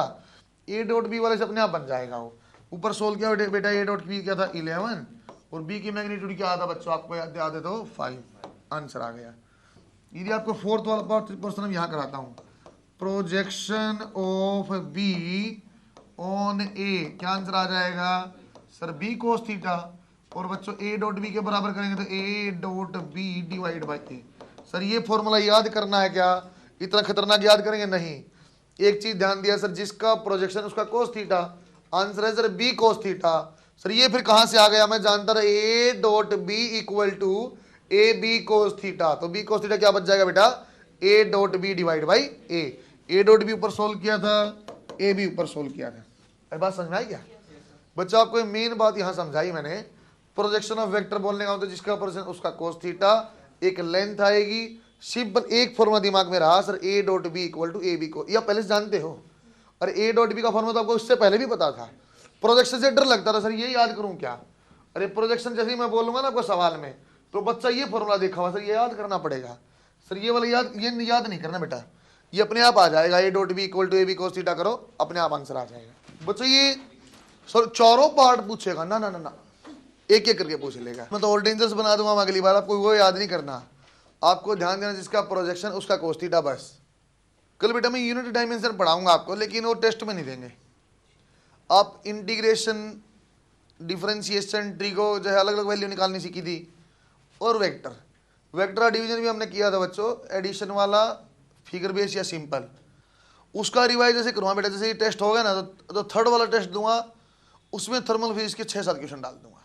A dot B वाले से अपने आप बन जाएगा वो। ऊपर सोल्व किया बेटा ए डॉट बी क्या था 11 और बी की मैग्नीट्यूड क्या आता बच्चों आपको याद है तो 5, आंसर आ गया। यदि आपको फोर्थ वाला क्वेश्चन हम यहाँ कराता हूँ, प्रोजेक्शन ऑफ बी ऑन ए, क्या आंसर आ जाएगा सर बी कोस थीटा। और बच्चों ए डॉट बी के बराबर करेंगे तो A dot B divide by A. Sir ये फॉर्मूला याद करना है क्या, इतना खतरनाक याद करेंगे नहीं। एक चीज ध्यान दिया सर, जिसका प्रोजेक्शन उसका कोस थीटा, आंसर है sir B cos theta. Sir ये फिर कहां से आ गया, मैं जानता था A dot B equal to A B cos theta, तो बी कोस थीटा क्या बच जाएगा बेटा, A dot B divide by A dot B ऊपर सोल्व किया था, ए बी ऊपर सोल्व किया था। अरे बात समझ में आई क्या बच्चा, आपको मेन बात यहां समझाई मैंने, प्रोजेक्शन ऑफ वेक्टर बोलने का मतलब जिसका प्रोजेक्शन उसका कोस थीटा, एक लेंथ आएगी, सिंपल एक फॉर्मूला दिमाग में रहा sir, A dot B equal to A B को, या पहले से जानते हो, और ए डॉट बी का फॉर्मूला तो आपको उससे पहले भी पता था। प्रोजेक्शन से डर लगता था सर ये याद करूं क्या, अरे प्रोजेक्शन जैसे ही मैं बोलूंगा ना आपको सवाल में, तो बच्चा ये फॉर्मूला देखा हुआ सर ये याद करना पड़ेगा, सर ये वाला याद नहीं करना बेटा, ये अपने आप आ जाएगा, A dot B equal to A B cos theta करो अपने आप आंसर आ जाएगा। बच्चा ये सर चारों पार्ट पूछेगा ना ना ना ना, एक एक करके पूछ लेगा, मैं तो और डेंजरस बना दूंगा अगली बार, आपको वो याद नहीं करना, आपको ध्यान देना जिसका प्रोजेक्शन उसका कोस थीटा बस। कल बेटा मैं यूनिट डायमेंशन पढ़ाऊंगा आपको, लेकिन वो टेस्ट में नहीं देंगे, आप इंटीग्रेशन, डिफरेंशिएशन, ट्रिगो जो है अलग अलग वैल्यू निकालनी सीखी थी, और वेक्टर डिवीजन भी हमने किया था बच्चों, एडिशन वाला, फिगर बेस या सिंपल, उसका रिवाइज जैसे करूँगा बेटा, जैसे ये टेस्ट होगा ना तो थर्ड वाला टेस्ट दूंगा, उसमें थर्मल फिजिक्स के 6-7 क्वेश्चन डाल दूंगा,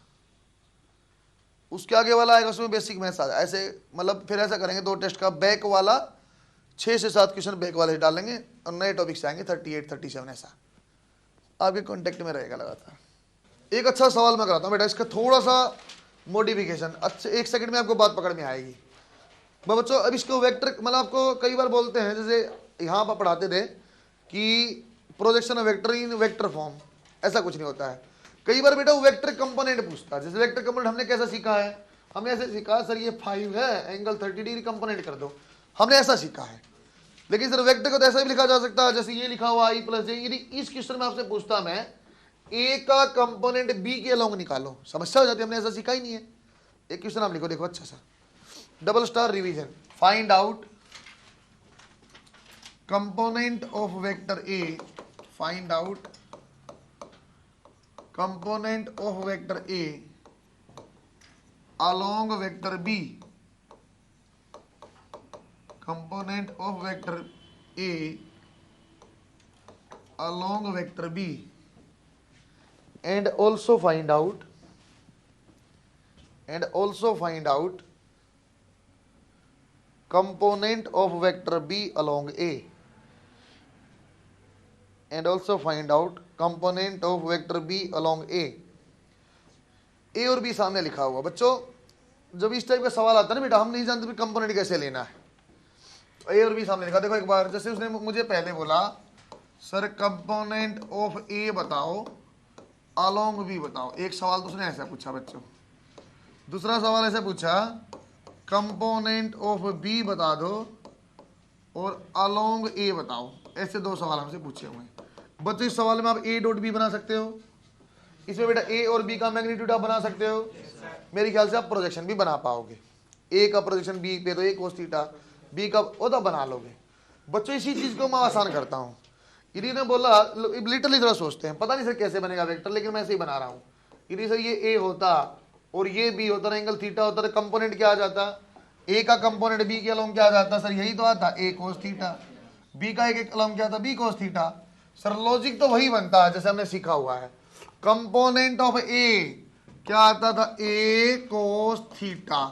उसके आगे वाला आएगा उसमें बेसिक मैथ्स आ जाए, ऐसे मतलब फिर ऐसा करेंगे, 2 टेस्ट का बैक वाला 6 से 7 क्वेश्चन बैक वाले डालेंगे, और नए टॉपिक से आएंगे 38, 37 ऐसा आपके कॉन्टेक्ट में रहेगा लगातार। एक अच्छा सवाल मैं कराता हूँ बेटा, इसका थोड़ा सा मॉडिफिकेशन, अच्छे 1 सेकंड में आपको बात पकड़ में आएगी। बच्चों अब इसको वेक्टर, मतलब आपको कई बार बोलते हैं, जैसे यहाँ पर पढ़ाते थे कि projection of vector in vector form, ऐसा कुछ नहीं होता है। कई बार बेटा वो वेक्टर कंपोनेंट पूछता है, जैसे वेक्टर कंपोनेंट हमने कैसा सीखा है, हमने ऐसे सीखा सर ये 5 है, एंगल 30 डिग्री कंपोनेंट कर दो, हमने ऐसा सीखा है। लेकिन सर वेक्टर को तो ऐसा भी लिखा जा सकता है, जैसे ये लिखा हुआ i प्लस j, यदि इस क्वेश्चन में आपसे पूछता मैं a का कंपोनेंट b के अलोंग निकालो, समस्या हो जाती है, हमने ऐसा सीखा ही नहीं है। एक क्वेश्चन आप लिखो, देखो अच्छा सा, double star revision, find out component of vector a, find out component of vector a along vector b, component of vector A along vector B, and also find out component of vector B along A, and also find out component of vector B along A। A और B सामने लिखा हुआ। बच्चों जब इस टाइप का सवाल आता है ना बेटा, हम नहीं जानते कंपोनेंट कैसे लेना है, ए और बी सामने लिखा, देखो एक बार, जैसे उसने मुझे पहले बोला सर कंपोनेंट ऑफ ए बताओ अलोंग बी बताओ, एक सवाल तो उसने ऐसा पूछा बच्चों, दूसरा सवाल ऐसे पूछा कंपोनेंट ऑफ बी बता दो और अलोंग ए बताओ, ऐसे 2 सवाल हमसे पूछे हुए हैं बच्चों। इस सवाल में आप ए डॉट बी बना सकते हो, इसमें बेटा ए और बी का मैग्नीट्यूड आप बना सकते हो, मेरे ख्याल से आप प्रोजेक्शन भी बना पाओगे, ए का प्रोजेक्शन बी पे तो ए कोस थीटा, बी का वो तो बना लोगे बच्चों। इसी चीज को मैं आसान करता हूँ, इन्हीं ने बोला लिटरली थोड़ा सोचते हैं, पता नहीं सर कैसे बनेगा वेक्टर, लेकिन मैं ऐसे ही बना रहा हूँ, इन्हीं सर ये ए होता और ये बी होता, एंगल थीटा होता, तो कंपोनेंट क्या आ जाता, ए का कंपोनेंट बी के अलोंग क्या आ जाता सर, यही तो आता ए कोस थीटा, बी का एक अलोंग क्या आता B cos theta. Sir logic तो वही बनता है जैसे हमने सीखा हुआ है, कंपोनेंट ऑफ ए क्या आता था ए कोस थीटा,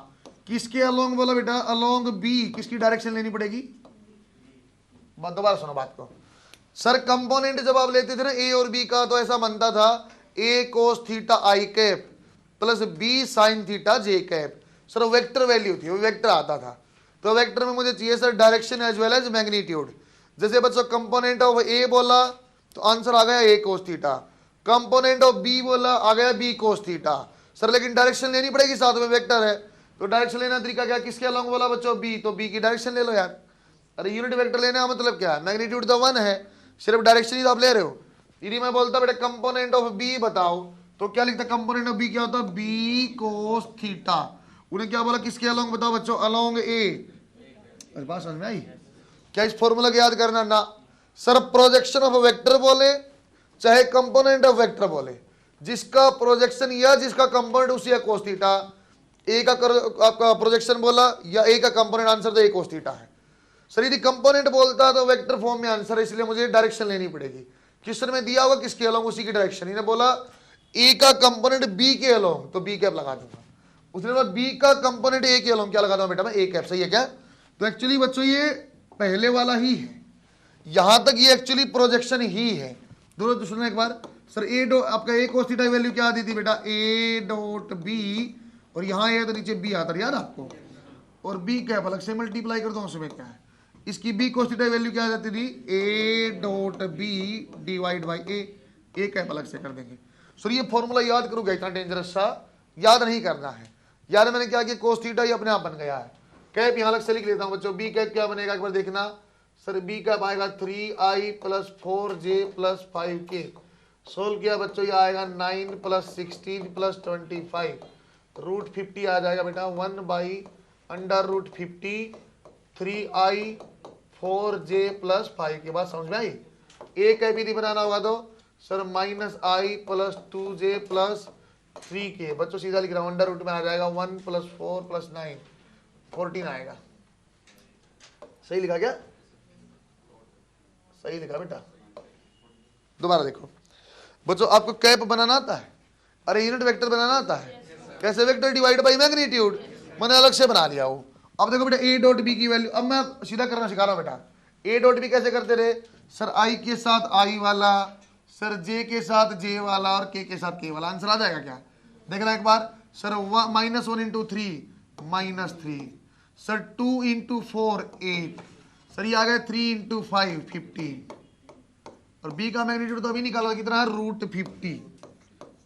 किसके अलोंग बोला बेटा, अलोंग बी, किसकी डायरेक्शन लेनी पड़ेगी, दोबारा सुनो बात को। सर कंपोनेंट जब आप लेते थे ना ए और बी का, तो ऐसा बनता था A cos theta I cap plus B sine theta J cap. Sir vector value थी, वो वेक्टर आता था, तो वेक्टर में मुझे चाहिए sir direction as well as magnitude. जैसे बच्चों कंपोनेंट ऑफ ए बोला तो आंसर आ गया A cos theta, component of B बोला आ गया बी कोस थीटा। सर लेकिन डायरेक्शन लेनी पड़ेगी, साथ में वेक्टर है, तो डायरेक्शन लेना तरीका क्या, किसके अलोंग बोला बच्चों बी, तो बी की डायरेक्शन ले लो यार। अरे यूनिट वेक्टर लेने का मतलब क्या है, मैग्नीट्यूड तो 1 है, सिर्फ डायरेक्शन ही तो आप ले रहे हो। यदि मैं बोलता बेटा कंपोनेंट ऑफ बी बताओ, तो क्या लिखता, कंपोनेंट ऑफ बी क्या होता, बी कोस थीटा। उन्हें क्या बोला, किसके अलोंग बताओ बच्चों, अलोंग ए। अरे बात समझ में आई क्या, इस फॉर्मूला को याद करना ना। सर प्रोजेक्शन ऑफ वेक्टर बोले चाहे कंपोनेंट ऑफ वेक्टर बोले, जिसका प्रोजेक्शन या जिसका कंपोनेंट उसी है कोस थीटा। ए का आपका प्रोजेक्शन बोला या ए का कंपोनेंट, आंसर तो ए कोस थीटा है। सर यदि कंपोनेंट बोलता तो वेक्टर फॉर्म में आंसर है, इसलिए मुझे डायरेक्शन लेनी पड़ेगी। क्वेश्चन में दिया होगा किसके अलोंग, उसी की डायरेक्शन। इन्हें बोला ए का कंपोनेंट बी के अलोंग, तो बी कैप लगा दूंगा। उसके बाद बी का कंपोनेंट ए के अलोंग क्या लगा दूंगा बेटा मैं, ए कैप। सही है क्या? तो एक्चुअली बच्चों ये पहले वाला ही है, यहां तक ये एक्चुअली प्रोजेक्शन ही है। दोनों सुनो एक बार सर, ए डॉट आपका ए कोस थीटा वैल्यू क्या आती थी बेटा, ए डॉट बी, और यहां ए तो नीचे बी आता है याद आपको, और बी कैप अलग से मल्टीप्लाई कर दो उसमें क्या है, इसकी बी कोस थीटा वैल्यू क्या आ जाती थी, A dot B divide by A cap अलग से कर देंगे। सर ये फॉर्मूला याद करोगे, इतना डेंजरस सा याद नहीं करना है। याद मैंने क्या किया, कोस थीटा ये अपने आप बन गया है, कैप यहां अलग से लिख लेता हूं बच्चों। बी कैप क्या बनेगा एक बार देखना सर, बी कैप आएगा 3i plus 4j plus 5k। Solve किया बच्चों, ये आएगा 9 प्लस 16 प्लस 25 रूट 50 आ जाएगा बेटा 1 by under root 50 3i 4j plus 5 के बाद समझ में आई। ए कैप यदि बनाना होगा तो सर माइनस आई प्लस 2j प्लस 3k। बच्चों सीधा लिख रहा हूं, अंडर रूट में आ जाएगा 1 प्लस 4 प्लस 9 14 आएगा। सही लिखा क्या? सही लिखा बेटा। दोबारा देखो बच्चों, आपको कैप बनाना आता है, अरे यूनिट वेक्टर बनाना आता है, कैसे वेक्टर डिवाइड बाई मैग्नीट्यूड, मैंने अलग से बना लिया वो। अब देखो बेटा ए डॉट बी की वैल्यू, अब मैं सीधा करना सिखा रहा हूं बेटा। ए डॉट बी कैसे करते रहे सर, आई के साथ आई वाला, सर जे के साथ जे वाला और के साथ के वाला। आंसर आ जाएगा क्या देखना एक बार sir, -1 into 3 -3, sir 2 into 4 8, sir ये आ गया 3 इंटू 5 15, और बी का मैग्नीट्यूड तो अभी निकाला कितना है रूट 50,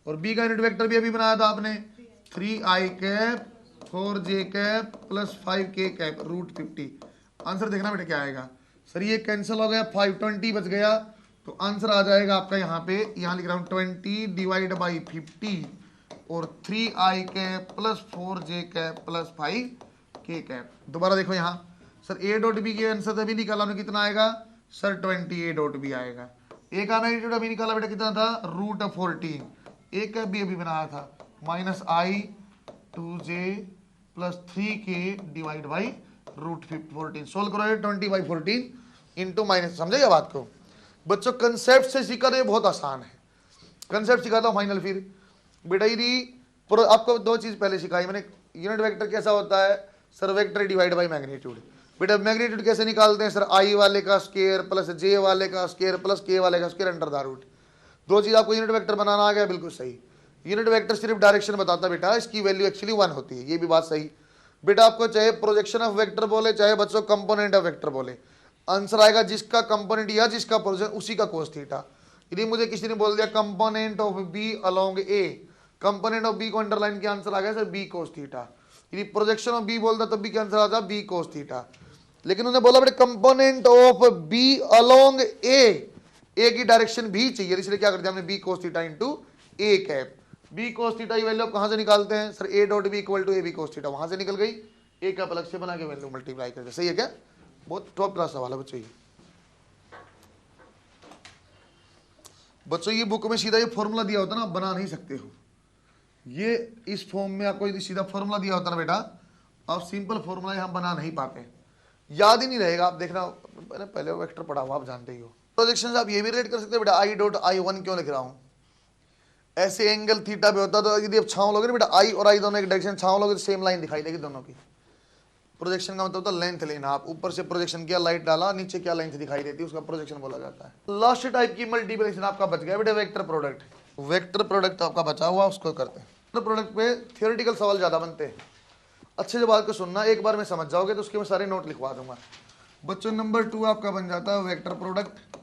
और बी का यूनिट वेक्टर भी अभी बनाया था आपने 3i cap 4j cap plus 5k cap root 50। Answer देखना बेटा क्या आएगा सर, ये कैंसिल हो गया 520 बच गया, तो आंसर आ जाएगा आपका यहाँ पे, यहाँ लिख रहा हूँ 20 डिवाइड बाई 50 और 3i cap plus 4j cap plus 5k cap. दोबारा देखो यहाँ सर, ए डॉट बी के आंसर अभी निकाला हमने, कितना आएगा सर 20 ए डॉट बी आएगा। ए का मैग्नीट्यूड अभी निकाला बेटा कितना था रूट 14, ए का भी अभी बनाया था -i 2j plus 3k divide by root 14। Solve करो 20/14 इंटू माइनस, समझेगा बात को बच्चों। कंसेप्ट से सीखा तो ये बहुत आसान है, कंसेप्ट सिखाता हूँ फाइनल। फिर बेटा यदि आपको दो चीज पहले सिखाई मैंने, यूनिट वेक्टर कैसा होता है sir, vector divide by magnitude. बेटा मैग्नीट्यूड कैसे निकालते हैं सर, आई वाले का स्क्वायर प्लस जे वाले का स्क्वायर प्लस के वाले का स्क्वायर अंडर द रूट। दो चीज आपको यूनिट वेक्टर बनाना आ गया, बिल्कुल सही। यूनिट वेक्टर सिर्फ डायरेक्शन बताता बेटा, इसकी वैल्यू एक्चुअली 1 होती है, ये भी बात सही बेटा। आपको चाहे प्रोजेक्शन ऑफ वेक्टर बोले चाहे बच्चों कंपोनेंट ऑफ वेक्टर बोले, आंसर आएगा जिसका कंपोनेंट या जिसका प्रोजेक्शन उसी का कोस थीटा। यदि मुझे किसी ने बोल दिया component of B along A, component of B को अंडरलाइन किया, आंसर आ गया सर बी कोस थीटा। यदि प्रोजेक्शन ऑफ बी बोलता तब भी क्या आंसर आता बी कोस थीटा। लेकिन उन्होंने बोला बेटे component of B along A की डायरेक्शन भी चाहिए, इसलिए क्या करते हैं हमने B cos theta into A cap. B cos theta की वैल्यू कहां से निकालते हैं sir, A dot B equal to A B cos theta, वहां से निकल गई, ए कैप अलग से बना के वैल्यू मल्टीप्लाई करके। सही है क्या? बहुत टॉप क्लास सवाल है बच्चों ये। बच्चों ये बुक में सीधा ये फॉर्मूला दिया होता ना, आप बना नहीं सकते हो। ये इस फॉर्म में आपको यदि सीधा फॉर्मूला दिया होता ना बेटा, आप सिंपल फॉर्मूला यहां बना नहीं पाते, याद ही नहीं रहेगा। आप देखना मैंने पहले वेक्टर पढ़ा हुआ, आप जानते ही हो। प्रोजेक्शन आप ये भी रेट कर सकते हो बेटा, आई डॉट आई 1 क्यों लिख रहा हूं, ऐसे एंगल थीटा पे होता तो यदि आप छांव लोगे ना बेटा, आई और आई दोनों एक डायरेक्शन छांव लोगे तो सेम लाइन दिखाई देगी दोनों की। प्रोजेक्शन का मतलब होता है लेंथ लेना, आप ऊपर से प्रोजेक्शन किया, लाइट डाला, नीचे क्या लेंथ दिखाई देती है उसका प्रोजेक्शन बोला जाता है। लास्ट टाइप की मल्टीप्लिकेशन आपका बच गया बेटा, वेक्टर प्रोडक्ट। वेक्टर प्रोडक्ट आपका बचा हुआ, उसको करते हैं। वेक्टर प्रोडक्ट पे थियोरेटिकल सवाल ज्यादा बनते हैं, अच्छे से बात को सुनना, एक बार में समझ जाओगे तो उसके मैं सारे नोट लिखवा दूंगा बच्चों। नंबर 2 आपका बन जाता है वेक्टर प्रोडक्ट।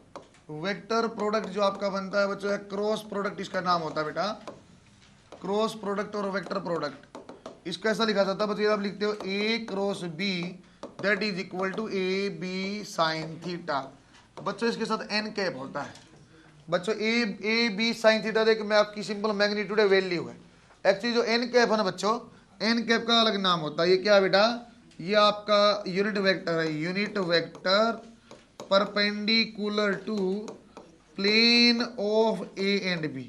वेक्टर प्रोडक्ट जो आपका बनता है बच्चों है क्रॉस प्रोडक्ट, इसका नाम होता है बेटा क्रॉस प्रोडक्ट और वेक्टर प्रोडक्ट। इसका ऐसा लिखा जाता है बच्चों, आप लिखते हो A cross B that is equal to A B sine theta. बच्चों इसके साथ एन कैप होता है बच्चों, ए बी साइन थीटा देख मैं आपकी सिंपल मैग्नीट्यूड है, वैल्यू है। एक्चुअली जो एन कैप है ना बच्चों, एन कैप का अलग नाम होता है। ये क्या है बेटा, ये आपका यूनिट वेक्टर है, unit vector perpendicular to plane of A and B.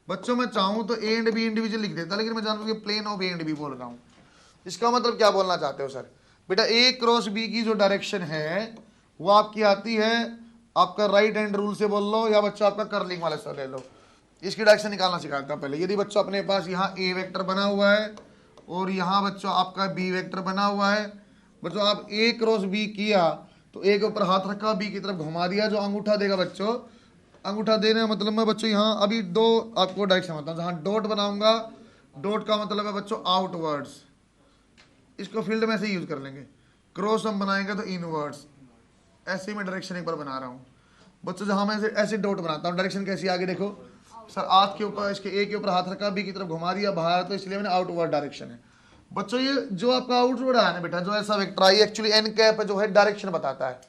बच्चों मैं चाहूं तो ए एंड बी इंडिविजुअल लिख देता, लेकिन मैं जानता हूं कि plane of A and B बोल रहा हूं। इसका मतलब क्या बोलना चाहते हो सर, बेटा ए क्रॉस बी की जो डायरेक्शन है वो आपकी आती है, आपका राइट हैंड रूल से बोल लो या बच्चों आपका कर्लिंग वाले से ले लो। इसकी डायरेक्शन निकालना सिखाता हूं पहले। यदि बच्चों अपने पास यहाँ ए वेक्टर बना हुआ है और यहाँ बच्चों आपका बी वेक्टर बना हुआ है, बच्चों आप ए क्रॉस बी किया तो ए के ऊपर हाथ रखा, बी की तरफ घुमा दिया, जो अंगूठा देगा बच्चों, अंगूठा देने का मतलब मैं बच्चों यहाँ अभी दो आपको डायरेक्शन बताऊँ। जहाँ डॉट बनाऊंगा, डॉट का मतलब है बच्चों आउटवर्ड्स, इसको फील्ड में ऐसे यूज कर लेंगे। क्रॉस हम बनाएंगे तो इनवर्ड्स, ऐसे मैं डायरेक्शन एक बार बना रहा हूँ बच्चों। जहाँ मैं ऐसे डॉट बनाता हूँ, डायरेक्शन कैसी आगे देखो सर, हाथ के ऊपर, इसके ए के ऊपर हाथ रखा, बी की तरफ घुमा दिया बाहर, तो इसलिए मैंने आउटवर्ड डायरेक्शन है बच्चों। ये जो आपका आउटवर्ड है ना बेटा, जो ऐसा vector I actually an cap जो है डायरेक्शन बताता है।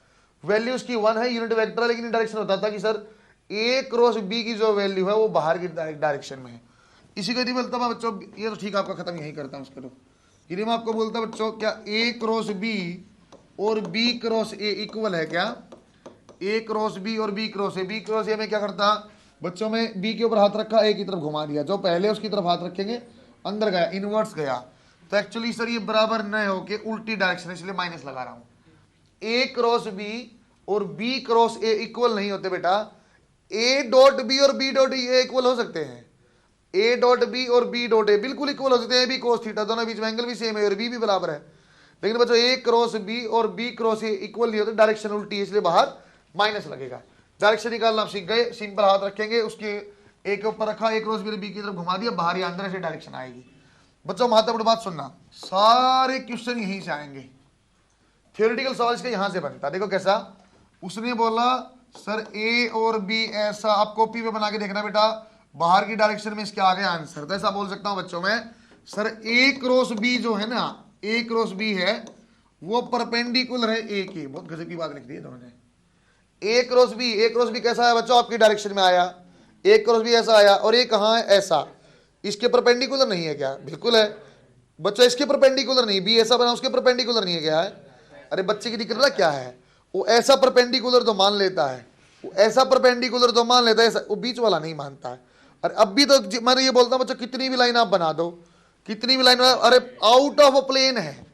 वैल्यू उसकी 1 है, यूनिट वेक्टर है, लेकिन डायरेक्शन बताता है कि सर ए क्रॉस बी की जो वैल्यू है वो बाहर की डायरेक्शन में है। इसी को यदि बोलता मैं बच्चों, ये तो ठीक है आपका खत्म यही करता हूँ उसको। तो यदि मैं आपको बोलता बच्चों क्या ए क्रॉस बी और बी क्रॉस ए इक्वल है क्या, ए क्रॉस बी और B cross A, B cross A में क्या करता बच्चों में, बी के ऊपर हाथ रखा, ए की तरफ घुमा दिया, जो पहले उसकी तरफ हाथ रखेंगे अंदर गया, इनवर्ट्स गया, तो एक्चुअली सर ये बराबर न होके उल्टी डायरेक्शन, इसलिए माइनस लगा रहा हूं। ए क्रॉस बी और बी क्रॉस ए इक्वल नहीं होते बेटा, ए डॉट बी और बी डॉट ए इक्वल हो सकते हैं, ए डॉट बी और बी डॉट ए बिल्कुल इक्वल हो सकते हैं, ए बी कोस थीटा, दोनों बीच में एंगल भी सेम है और बी भी बराबर है। लेकिन बच्चों ए क्रॉस बी और बी क्रॉस ए इक्वल नहीं होते, डायरेक्शन उल्टी है, इसलिए बाहर माइनस लगेगा। डायरेक्शन निकालना आप सीख गए, सिंपल हाथ रखेंगे, उसके ए के ऊपर रखा, ए क्रॉस बी की तरफ घुमा दिया, बाहर या अंदर से डायरेक्शन आएगी। बच्चों महत्वपूर्ण बात सुनना, सारे क्वेश्चन यहीं से आएंगे, थियोरेटिकल सवाल इसका यहां से बनता। देखो कैसा, उसने बोला सर ए और बी ऐसा, आप कॉपी पे बना के देखना बेटा, बाहर की डायरेक्शन में इसके आगे आंसर, तो ऐसा बोल सकता हूं बच्चों में, सर ए क्रॉस बी जो है ना, ए क्रॉस बी है वो परपेंडिकुलर है ए के। बहुत गजब की बात लिख दी है दोनों ने। ए क्रॉस बी कैसा है बच्चों, आपकी डायरेक्शन में आया, ए क्रॉस बी ऐसा आया, और ये कहां है ऐसा, इसके परपेंडिकुलर नहीं है क्या, बिल्कुल है बच्चों, इसके परपेंडिकुलर नहीं, बी ऐसा बना उसके परपेंडिकुलर नहीं है क्या है। अरे बच्चे की दिक्कत ना क्या है, वो ऐसा परपेंडिकुलर तो मान लेता है, वो ऐसा परपेंडिकुलर तो मान लेता है, ऐसा वो बीच वाला नहीं मानता है। अरे अब भी तो मैं ये बोलता हूं बच्चों, कितनी भी लाइन आप बना दो, कितनी भी लाइन, अरे आउट ऑफ प्लेन है,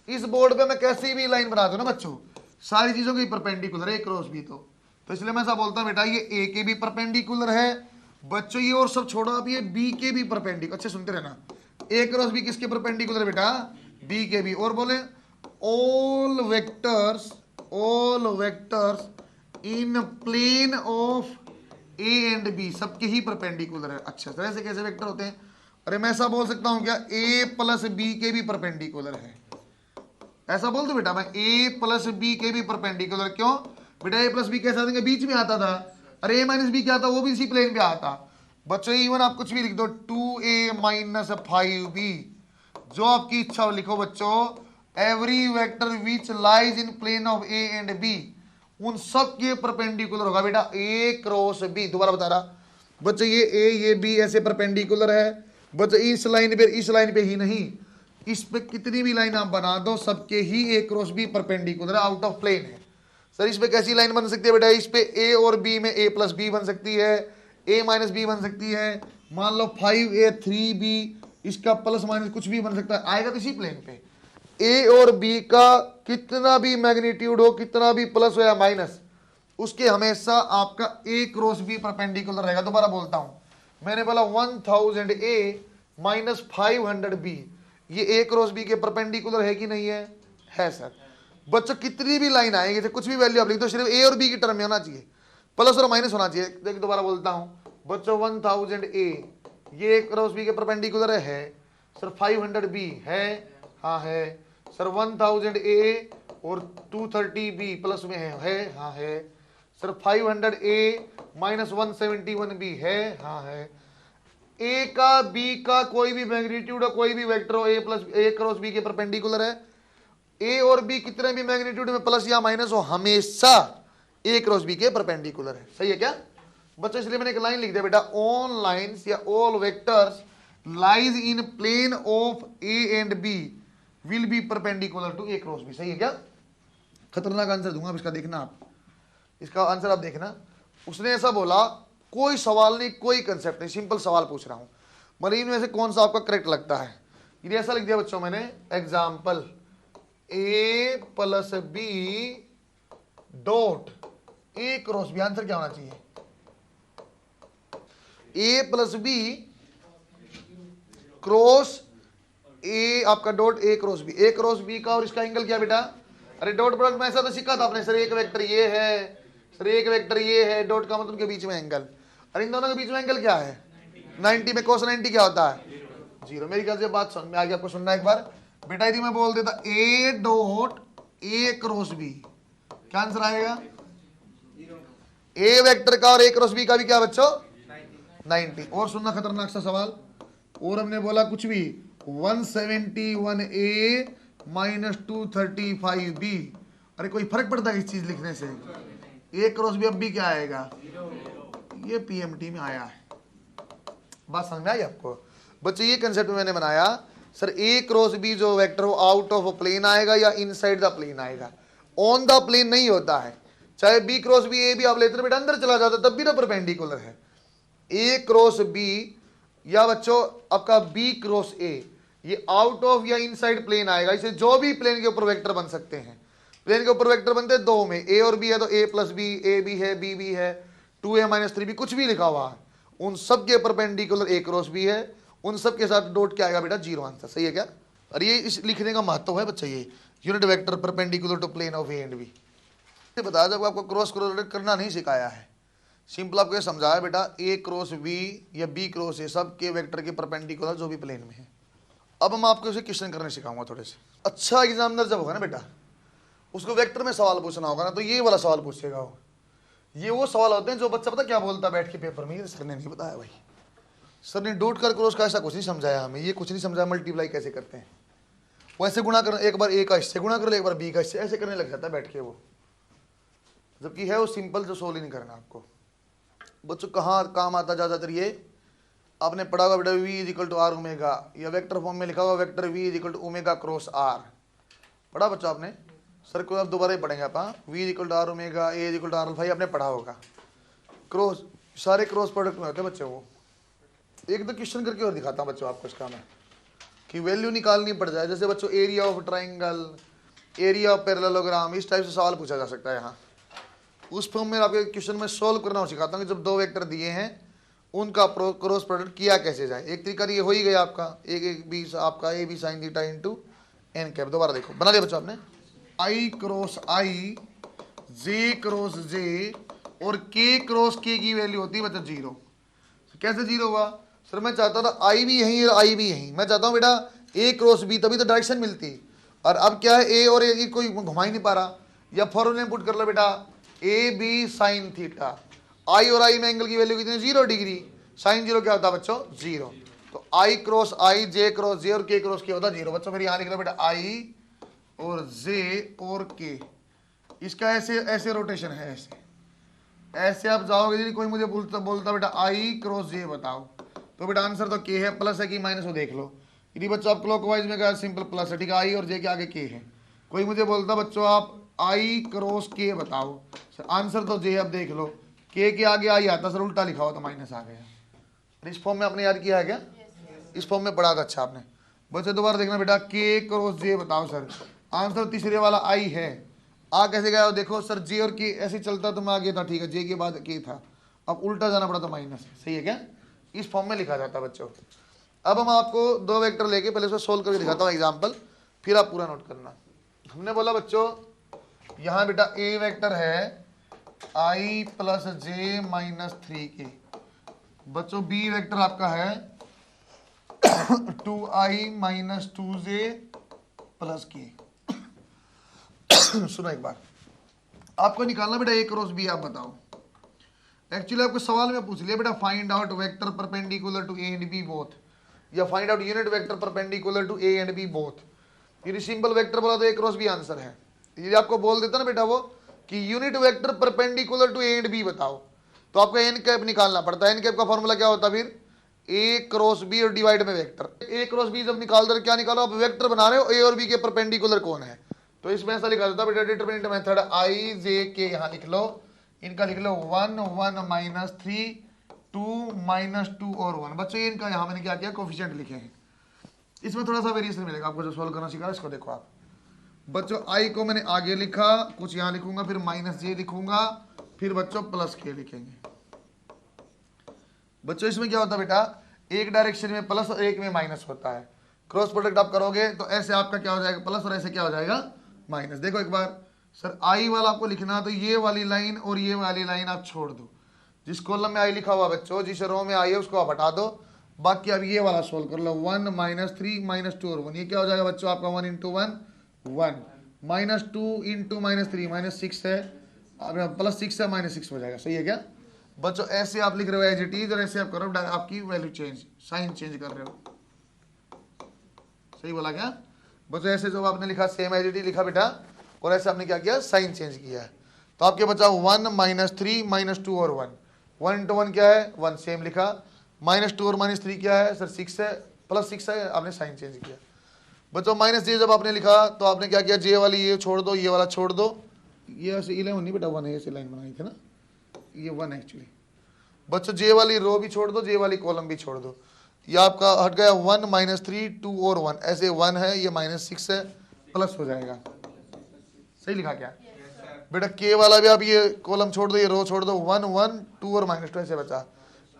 इस बोर्ड पे मैं कैसी भी लाइन बना दूं ना बच्चों, सारी चीजों की परपेंडिकुलर है, क्रॉस भी तो इसलिए मैं ऐसा बोलता हूं बेटा, ये ए के भी परपेंडिकुलर है बच्चों, ये और सब छोड़ो, अब ये बी के भी परपेंडिकुलर, अच्छे सुनते रहना, ए क्रॉस बी किसके परपेंडिकुलर बेटा, बी के भी। और बोले all vectors in plane of A and B, सबके ही परपेंडिकुलर है। अच्छा सर ऐसे कैसे वेक्टर होते हैं, अरे मैं ऐसा बोल सकता हूं क्या, ए प्लस बी के भी परपेंडिकुलर है, ऐसा बोल दो बेटा मैं, ए प्लस बी के भी परपेंडिकुलर, क्यों बेटा, ए प्लस बी कैसा देंगे, बीच में आता था, अरे ए माइनस बी क्या आता, वो भी इसी प्लेन पे आता बच्चों। इवन आप कुछ भी लिख दो, 2a माइनस 5b, जो आपकी इच्छा हो लिखो बच्चों, every vector which lies in plane of A and B, उन सब के परपेंडिकुलर होगा बेटा ए क्रॉस बी। दोबारा बता रहा बच्चों, ये बी ऐसे परपेंडिकुलर है बच्चों, इस लाइन पे ही नहीं, इस पे कितनी भी लाइन आप बना दो, सबके ही ए क्रॉस बी परपेंडिकुलर है, आउट ऑफ प्लेन है। सर इस पे कैसी लाइन बन सकती है बेटा, इस पे ए और बी में ए प्लस बी बन सकती है, ए माइनस बी बन सकती है, मान लो 5a 3b, इसका प्लस माइनस कुछ भी बन सकता है, आएगा तो इसी प्लेन पे। ए और बी का कितना भी मैग्नीट्यूड हो, कितना भी प्लस हो या माइनस, उसके हमेशा आपका ए क्रॉस बी परपेंडिकुलर रहेगा। दोबारा बोलता हूं, मैंने बोला 1000a माइनस 500b, ये ए क्रॉस बी के परपेंडिकुलर है कि नहीं है, है सर। बच्चों कितनी भी लाइन आएगी, कुछ भी वैल्यू आप लिख दो, सिर्फ ए और बी की टर्म में होना चाहिए, प्लस और माइनस होना चाहिए। देखिए दोबारा बोलता हूं बच्चों, 1000a ये क्रॉस बी के परपेंडिकुलर है सर, 500b है, हाँ है सर, 1000a और 230b प्लस में है, हाँ है सर, 500a माइनस 171b है, हाँ है। ए का बी का कोई भी मैग्नीट्यूड हो, कोई भी वेक्टर हो, ए प्लस ए क्रॉस बी के परपेंडिकुलर है, ए और बी कितने भी मैग्नीट्यूड में प्लस या माइनस हो, हमेशा ए क्रॉस बी के परपेंडिकुलर है। सही है क्या बच्चों, इसलिए मैंने एक लाइन लिख दिया बेटा, ऑन लाइंस या all vectors lies in plane of A and B will be perpendicular to A cross B. सही है क्या, खतरनाक आंसर दूंगा अब इसका, देखना आप, इसका आंसर आप देखना। उसने ऐसा बोला, कोई सवाल नहीं, कोई कंसेप्ट नहीं, सिंपल सवाल पूछ रहा हूं, मरीन में से कौन सा आपका करेक्ट लगता है। ये ऐसा लिख दिया बच्चों मैंने, example A plus B dot A cross B, answer क्या होना चाहिए A plus B cross A, आपका dot A cross B, A cross B का और इसका एंगल क्या बेटा, अरे डॉट प्रोडक्ट में ऐसा तो सीखा था आपने सर, एक वेक्टर ये है सर, एक वेक्टर ये है, डॉट का मतलब के बीच में एंगल, अरे इन दोनों के बीच में एंगल क्या है 90 में cos 90 क्या होता है 0। मेरी ख्याल से बात समझ में आ गया, आपको सुनना एक बार बेटा। यदि मैं बोल देता A dot A cross B, क्या आंसर आएगा, ए वेक्टर का और ए क्रॉस बी का भी क्या बच्चों 90। और सुनना खतरनाक सा सवाल, और हमने बोला कुछ भी 171a माइनस 235b, अरे कोई फर्क पड़ता है इस चीज लिखने से, ए क्रॉस बी अब भी क्या आएगा, ये पीएमटी में आया है। बात समझ में आई आपको बच्चे, ये कंसेप्ट मैंने बनाया सर, ए क्रॉस बी जो वेक्टर हो आउट ऑफ प्लेन आएगा या इनसाइड द प्लेन आएगा, ऑन द प्लेन नहीं होता है। चाहे बी क्रॉस बी ए भी आप लेते बेटा अंदर चला जाता तब भी ना परपेंडिकुलर है। ए क्रॉस बी या बच्चों आपका बी क्रॉस ए, ये आउट ऑफ या इनसाइड प्लेन आएगा। इसे जो भी प्लेन के ऊपर वेक्टर बन सकते हैं, प्लेन के ऊपर वेक्टर बनते हैं दो में, ए और बी है तो ए प्लस बी, ए बी है, बी बी है, 2a माइनस 3b कुछ भी लिखा हुआ है, उन सब के परपेंडिकुलर ए क्रॉस बी है, उन सब के साथ डॉट क्या आएगा बेटा 0 आंसर। सही है क्या, और ये इस लिखने का महत्व है बच्चा, ये unit vector perpendicular to plane of A and B. बताया जब आपको क्रॉस कोरिलेट करना नहीं सिखाया है, सिंपल आपको ये समझाया बेटा ए क्रॉस बी या बी क्रॉस ए सब के वेक्टर के परपेंडिकुलर जो भी प्लेन में है। अब हम आपको इसे क्वेश्चन करने सिखाऊंगा थोड़े से। अच्छा एग्जामिनर जब होगा ना बेटा, उसको वेक्टर में सवाल पूछना होगा ना, तो ये वाला सवाल पूछेगा वो। ये वो सवाल होते हैं जो बच्चा पता क्या बोलता है बैठ के पेपर में, ये सर ने नहीं बताया भाई, सर ने डॉट कर क्रॉस का ऐसा कुछ नहीं समझाया हमें, ये कुछ नहीं समझाया मल्टीप्लाई कैसे करते हैं, वो ऐसे गुणा कर, एक बार ए का इससे गुणा कर लो, एक बार बी का इससे, ऐसे करने लग जाता है बैठ के वो, जबकि है वो सिंपल जो सोल्व ही नहीं करना आपको। बच्चों कहाँ काम आता ज़्यादातर ये आपने पढ़ा होगा बेटा V is equal to R omega, या वेक्टर फॉर्म में लिखा हुआ vector V is equal to omega cross R, पढ़ा बच्चों आपने, सर को अब दोबारा ही पढ़ेंगे आप, V is equal to R omega, A is equal to R alpha, आपने पढ़ा होगा। क्रॉस सारे क्रॉस प्रोडक्ट में होते हैं बच्चों। वो एक दो क्वेश्चन करके और दिखाता हूँ बच्चों आपको इसका मैं, कि वैल्यू निकालनी पड़ जाए। जैसे बच्चों area of triangle, area of parallelogram, इस टाइप से सवाल पूछा जा सकता है यहाँ। उस फॉर्म में आपके क्वेश्चन में सोल्व करना सिखाता हूँ कि जब दो वेक्टर दिए हैं उनका क्रॉस प्रोडक्ट किया कैसे जाए। एक तरीका ये हो ही गया आपका, एक बी आपका A B sine theta into N cap. दोबारा देखो बना दिया बच्चों आपने, आई क्रॉस आई, जे क्रॉस जे और के क्रॉस के की वैल्यू होती है बच्चा 0। कैसे 0 हुआ सर, मैं चाहता था आई भी यहीं और आई भी यहीं, मैं चाहता हूँ बेटा ए क्रॉस बी, तभी तो डायरेक्शन मिलती। और अब क्या है ए और ए कोई घुमा ही नहीं पा रहा, या फॉर्मूले में पुट कर लो बेटा ए बी साइन थीटा, आई और आई में एंगल की वैल्यू कितनी 0 डिग्री, साइन 0 क्या होता है बच्चों 0, तो आई क्रॉस आई, जे क्रॉस जे और के क्रॉस के होता है 0। बच्चों मेरे यहाँ लिख लो बेटा आई और जे और के, इसका ऐसे ऐसे रोटेशन है, ऐसे ऐसे आप जाओगे। यदि कोई मुझे बोलता बेटा आई क्रॉस जे बताओ, तो बेटा आंसर तो के है, प्लस है कि माइनस वो देख लो। यदि बच्चों आप क्लॉकवाइज में गया सिंपल प्लस है, ठीक है, आई और जे के आगे के है। कोई मुझे बोलता बच्चों आप आई क्रॉस के बताओ, सर आंसर तो जे, अब देख लो के आगे आई आता, सर उल्टा लिखा हो तो माइनस आ गया। इस फॉर्म में आपने याद किया है क्या? इस फॉर्म में पढ़ा था, अच्छा आपने। बच्चे दोबारा देखना बेटा, के क्रॉस जे बताओ सर, आंसर तीसरे वाला आई है, आ कैसे गया देखो सर, जे और के ऐसे चलता तो मैं आगे था, ठीक है, जे के बाद के था, अब उल्टा जाना पड़ा तो माइनस है। सही है क्या? इस फॉर्म में लिखा जाता है बच्चों। अब हम आपको दो वेक्टर लेके पहले उसको सोल्व करके दिखाता हूँ एग्जाम्पल, फिर आप पूरा नोट करना। हमने बोला बच्चों यहाँ बेटा ए वेक्टर है आई प्लस जे माइनस 3k, बच्चों बी वेक्टर आपका है 2i minus 2j plus k। सुनो एक बार, आपको निकालना बेटा ए क्रॉस बी, आप बताओ। एक्चुअली आपको सवाल में पूछ लिया बेटा find out vector perpendicular to A and B both, या find out unit vector perpendicular to A and B both. यदि सिंपल वेक्टर बोला तो ए क्रॉस बी आंसर है। यदि आपको बोल देता ना बेटा वो कि unit vector perpendicular to A and B बताओ, तो आपको एन कैप निकालना पड़ता है। एन कैप का फॉर्मूला क्या होता है फिर, ए क्रॉस बी और डिवाइड में वेक्टर। ए क्रॉस बी जब निकाल दो क्या निकालो, आप वेक्टर बना रहे हो, ए और बी के परपेंडिकुलर कौन है, तो इसमें ऐसा लिखा जाता है बेटा डिटरमिनेंट मेथड आई जे के, यहाँ लिख लो, इनका लिख लो 1 1 माइनस 3 2 माइनस 2 और 1। बच्चों ये इनका यहाँ मैंने क्या किया, कोफिशिएंट लिखे हैं। इसमें थोड़ा सा वेरिएशन मिलेगा आपको जो सोल्व करना सीखा, इसको देखो आप बच्चों, आई को मैंने आगे लिखा, कुछ यहाँ लिखूंगा, फिर माइनस जे लिखूंगा, फिर बच्चों प्लस के लिखेंगे। बच्चों इसमें क्या होता है बेटा, एक डायरेक्शन में प्लस और एक में माइनस होता है। क्रॉस प्रोडक्ट आप करोगे तो ऐसे आपका क्या हो जाएगा प्लस और ऐसे क्या हो जाएगा माइनस। देखो एक बार सर आई वाला आपको लिखना, तो ये वाली लाइन और ये वाली लाइन आप छोड़ दो। जिस कॉलम में आई लिखा हुआ बच्चों, जिस रो में आई है उसको आप हटा दो। बाकी अब ये वाला सोल्व कर लो, 1 -3 -2 और 1, ये क्या हो जाएगा बच्चों आपका 1 × 1 1 -2 × -3 -6 है, अब +6 है -6 हो जाएगा। सही है क्या बच्चों? ऐसे आप लिख रहे हो एज इट इज, और ऐसे आप करो आपकी वैल्यू चेंज, साइन चेंज कर रहे हो। सही बोला क्या बच्चों? ऐसे जो आपने लिखा सेम एज इट इज लिखा बेटा, और ऐसे आपने क्या किया साइन चेंज किया है। तो आपके बचा 1 -3 -2 और 1, 1 × 1 क्या है 1, सेम लिखा। -2 और -3 क्या है सर 6 है, +6 है, आपने साइन चेंज किया। बच्चों -j जब आपने लिखा तो आपने क्या किया, जे वाली ये छोड़ दो, ये वाला छोड़ दो, ये ऐसे 11 नहीं बेटा 1 है, ऐसे लाइन बनाई थी ना, ये 1 एक्चुअली। बच्चों जे वाली रो भी छोड़ दो, जे वाली कॉलम भी छोड़ दो, ये आपका हट गया 1 -3 2 और 1, ऐसे 1 है, ये -6 है, प्लस हो जाएगा। सही लिखा क्या बेटा? के वाला भी आप ये कॉलम छोड़ दो, ये रो छोड़ दो, 1 1 2 और -2 ऐसे बचा।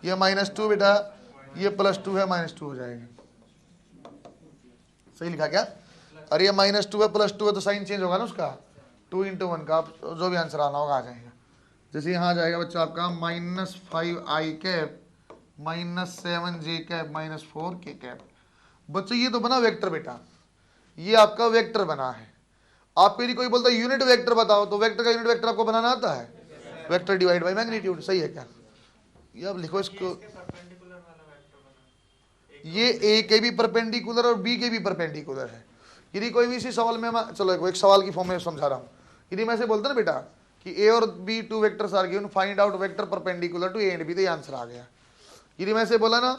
ये -2 बेटा, ये +2 है, -2 हो जाएगा। सही लिखा क्या? अरे ये -2 है +2 है तो साइन चेंज होगा ना उसका, 2 × 1 का, आप जो भी आंसर आना होगा आ जाएगा। जैसे यहाँ आ जाएगा बच्चों आपका -5i cap -7j cap -4k cap. बच्चों ये तो बना वेक्टर बेटा, ये आपका वेक्टर बना है। आपको यदि कोई बोलता है यूनिट वेक्टर बताओ, तो वेक्टर का यूनिट वेक्टर आपको बनाना आता है? Vector divide by magnitude. सही है क्या? ये अब लिखो इसको, ये ए के भी परपेंडिकुलर और बी के भी परपेंडिकुलर है। यदि कोई भी इसी सवाल में, चलो एक सवाल की फॉर्म में समझा रहा हूँ। यदि मैं ऐसे बोलता ना बेटा कि ए और B 2 vectors are given, find out vector perpendicular to A and B, तो ये आंसर आ गया। यदि मैं ऐसे बोला ना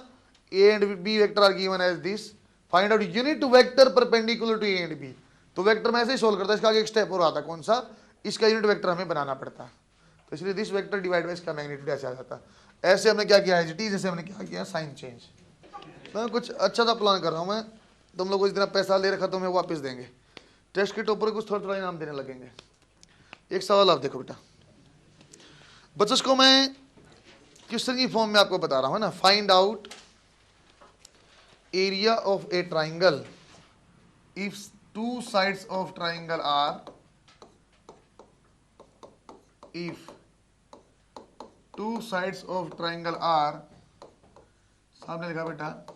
A and B vector are given as this, find out unit vector perpendicular to A and B, तो वेक्टर में ऐसे ही सोल्व करता है। इसका आगे एक स्टेप और आता, कौन सा? इसका यूनिट वेक्टर हमें बनाना पड़ता है। तो इसलिए दिस वेक्टर डिवाइड बाय इसका मैग्नीट्यूड ऐसे आ जाता है। ऐसे हमने क्या किया है, जैसे हमने क्या किया साइन चेंज। मैं कुछ अच्छा सा प्लान कर रहा हूँ मैं, तुम लोग को इतना पैसा ले रखा तो हमें वापस देंगे। टेस्ट के टॉपर कुछ थोड़ा थोड़ा इनाम देने लगेंगे। एक सवाल आप देखो बेटा बच्चों, को मैं क्वेश्चन की फॉर्म में आपको बता रहा हूँ ना। Find out area of a triangle if 2 sides of triangle are, if 2 sides of triangle are, सामने लिखा बेटा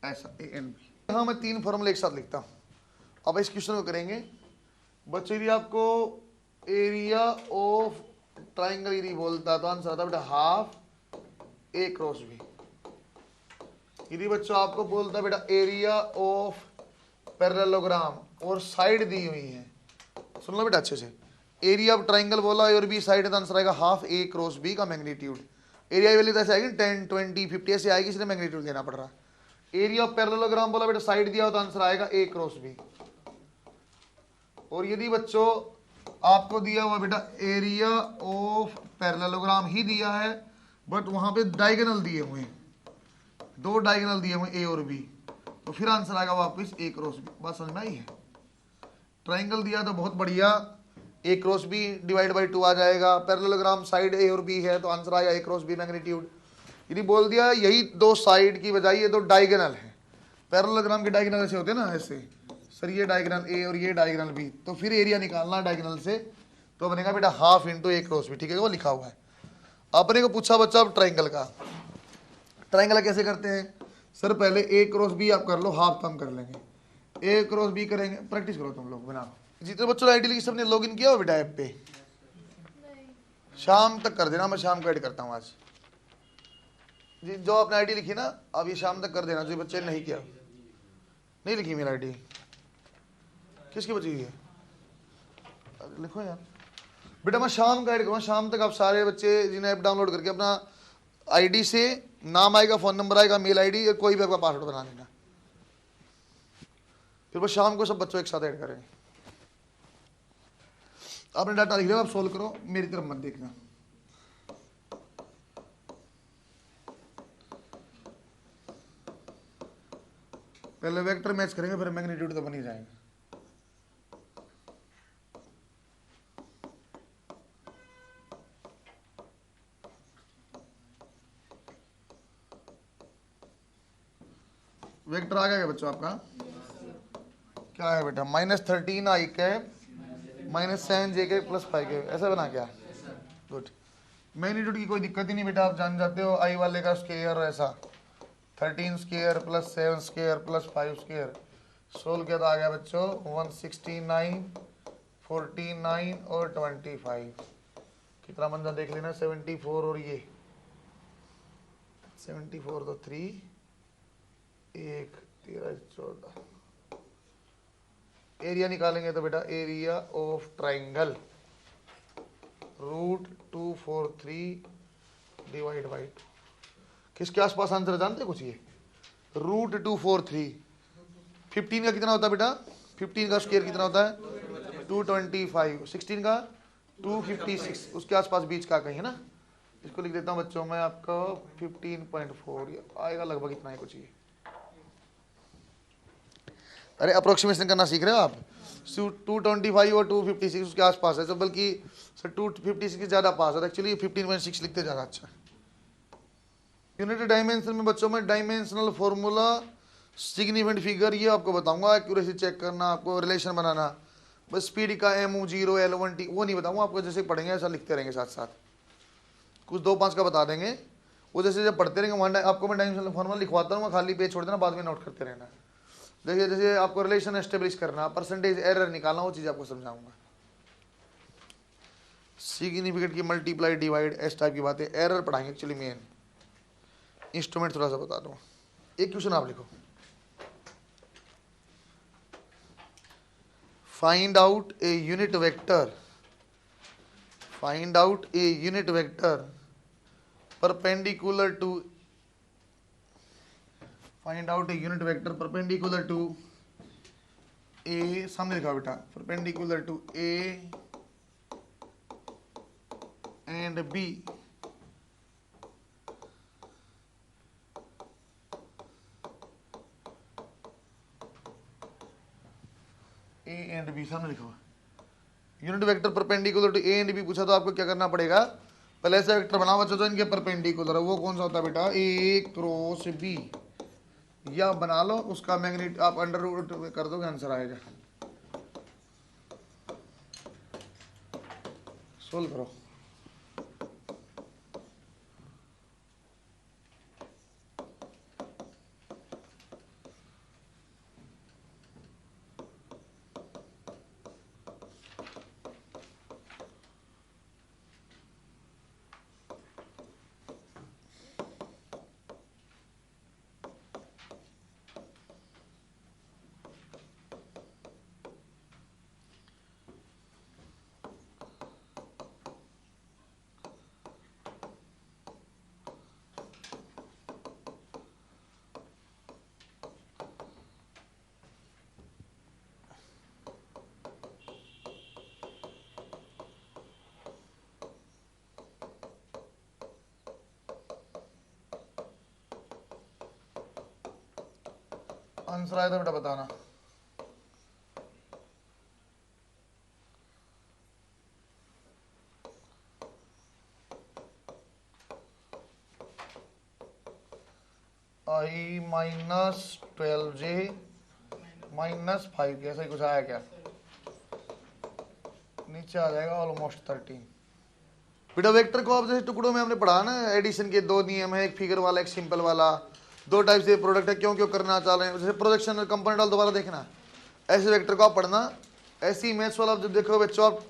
ऐसा ए एंड बी। हाँ मैं 3 फॉर्मूले एक साथ लिखता हूं। अब इस क्वेश्चन को करेंगे बच्चों। यदि आपको एरिया ऑफ ट्राइंगल यदि बोलता तो आंसर आता बेटा हाफ ए क्रॉस बी। यदि बच्चों आपको बोलता बेटा एरिया ऑफ पैरेललोग्राम और साइड दी हुई है, सुन लो बेटा अच्छे से, एरिया ऑफ ट्राइंगल बोला और बी साइड, तो आंसर आएगा हाफ ए क्रॉस बी का मैग्नीट्यूड। एरिया की वैल्यू तो ऐसे आएगी 10 20 50 ऐसे आएगी, इसलिए मैग्नीट्यूड देना पड़ रहा है। एरिया ऑफ पैरेललोग्राम बोला बेटा साइड दिया हो तो आंसर आएगा ए क्रॉस बी। और यदि बच्चों आपको दिया हुआ बेटा एरिया ऑफ पैरेललोग्राम ही दिया है, बट वहां पे डायगोनल दिए हुए हैं, 2 डायगोनल दिए हुए ए और बी, तो फिर आंसर आएगा वापस ए क्रॉस बी। बात समझ में आई है? ट्राइंगल दिया तो बहुत बढ़िया, ए क्रॉस बी डिवाइड बाई 2 आ जाएगा। पैरेललोग्राम साइड ए और बी है तो आंसर आएगा ए क्रॉस बी मैग्नीट्यूड। यदि बोल दिया यही 2 साइड की बजाय ये 2 डायगोनल है, पैरेललोग्राम के डायगोनल ऐसे होते हैं ना, ऐसे सर ये डायगोनल ए और ये डायगोनल बी, तो फिर एरिया निकालना डायगोनल से, तो बनेगा बेटा हाफ इंटू ए क्रॉस बी। ठीक है वो लिखा हुआ है। अपने को पूछा बच्चा अब ट्राइंगल का, ट्राइंगल कैसे करते हैं? सर पहले ए क्रॉस बी आप कर लो, हाफ कम कर लेंगे, ए क्रॉस बी करेंगे। प्रैक्टिस करो तुम लोग बना। जितने बच्चों आईडी सबने लॉग इन किया हो बेटा ऐप पे? शाम तक कर देना, मैं शाम को ऐड करता हूँ आज जी। जो आपने आईडी लिखी ना अब ये शाम तक कर देना, जो बच्चे ने नहीं किया। नहीं लिखी मेरी आईडी, किसकी बची हुई है? लिखो यार बेटा, मैं शाम का ऐड करूँगा। शाम तक आप सारे बच्चे जिन्हें ऐप डाउनलोड करके अपना आईडी से नाम आएगा, फ़ोन नंबर आएगा, मेल आईडी, कोई भी आपका पासवर्ड बना लेना। फिर वो शाम को सब बच्चों एक साथ ऐड करेंगे। आपने डाटा लिख लिया, आप सोल्व करो, मेरी तरफ मत देखना। पहले वेक्टर मैच करेंगे, फिर मैग्नीट्यूड तो बन ही जाएगा। बच्चों आपका क्या है बेटा, -13 आई कैप -7 जे कैप +5 कैप, ऐसा बना क्या? गुड। मैग्नीट्यूड की कोई दिक्कत ही नहीं बेटा, आप जान जाते हो आई वाले का स्क्वायर ऐसा 13 स्क्वायर +7 स्क्वायर +5 स्क्वायर। सोल्व किया तो आ गया बच्चों 169, 49 और 25। कितना मंजा देख लेना, 74 और ये 74 तो 3 1 13 14। एरिया निकालेंगे तो बेटा area of triangle √243 divide by 2। किसके आसपास आंसर जानते कुछ? ये √243। 15 का कितना होता है बेटा? 15 का स्क्वायर कितना होता है? 225। 16 का 256, उसके आसपास बीच का कहीं है ना। इसको लिख देता हूँ बच्चों मैं आपका 15.4 आएगा लगभग इतना ही कुछ। ये अरे अप्रोक्सीमेशन करना सीख रहे हो आप। 225 और 256 उसके आसपास है, तो बल्कि सर 256 के ज़्यादा पास है, एक्चुअली 15.6 लिखते ज़्यादा अच्छा। यूनिट डायमेंशन में बच्चों में डायमेंशनल फॉर्मूला, सिग्निफिकेंट फिगर, ये आपको बताऊंगा। एक्यूरेसी चेक करना, आपको रिलेशन बनाना, बस स्पीड का MU0 L1T वो नहीं बताऊंगा आपको, जैसे पढ़ेंगे ऐसा लिखते रहेंगे साथ साथ। कुछ 2-5 का बता देंगे, वो जैसे जब पढ़ते रहेंगे वहाँ आपको मैं डायमेंशनल फॉर्मूला लिखवाता हूँ, खाली पेज छोड़ देना, बाद में नोट करते रहना। देखिए जैसे आपको रिलेशन एस्टेब्लिश करना, परसेंटेज एरर निकालना, वो चीज़ आपको समझाऊंगा। सिग्निफिकेंट की मल्टीप्लाई डिवाइड इस टाइप की बातें एरर पढ़ाएंगे एक्चुअली। मेन इंस्ट्रूमेंट थोड़ा सा बता दूँ। एक क्वेश्चन आप लिखो, find out a unit vector, find out a unit vector perpendicular to, find out a unit vector perpendicular to A, सामने लिखा बेटा, perpendicular to A and B A and B, सामने लिखा हुआ unit vector perpendicular to A and B पूछा तो आपको क्या करना पड़ेगा? पहले ऐसा वेक्टर बनाओ बच्चों तो इनके परपेंडिकुलर है, वो कौन सा होता है बेटा? ए क्रॉस बी, या बना लो उसका मैग्नीट्यूड आप अंडर रूट कर दोगे, आंसर आएगा। सोल्व करो। आंसर आया तो बेटा बताना। I -12J -5 ऐसा ही कुछ आया क्या? नीचे आ जाएगा ऑलमोस्ट 13। बेटा वेक्टर को आप जैसे टुकड़ों में हमने पढ़ा ना, एडिशन के 2 नियम है, एक फिगर वाला एक सिंपल वाला, 2 टाइप से प्रोडक्ट है, क्यों क्यों करना चाह रहे हैं, जैसे प्रोजेक्शन कंपोनेंट वाला दोबारा देखना, ऐसे वेक्टर को आप पढ़ना। ऐसी मैथ्स वाला जब देखो बच्चों आप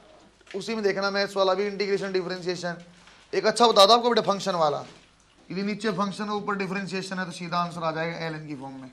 उसी में देखना, मैथ्स वाला भी इंटीग्रेशन डिफरेंशिएशन एक अच्छा बता दो आपको बेटा, फंक्शन वाला, यदि नीचे फंक्शन ऊपर डिफरेंशिएशन है तो सीधा आंसर आ जाएगा ln की फॉर्म में।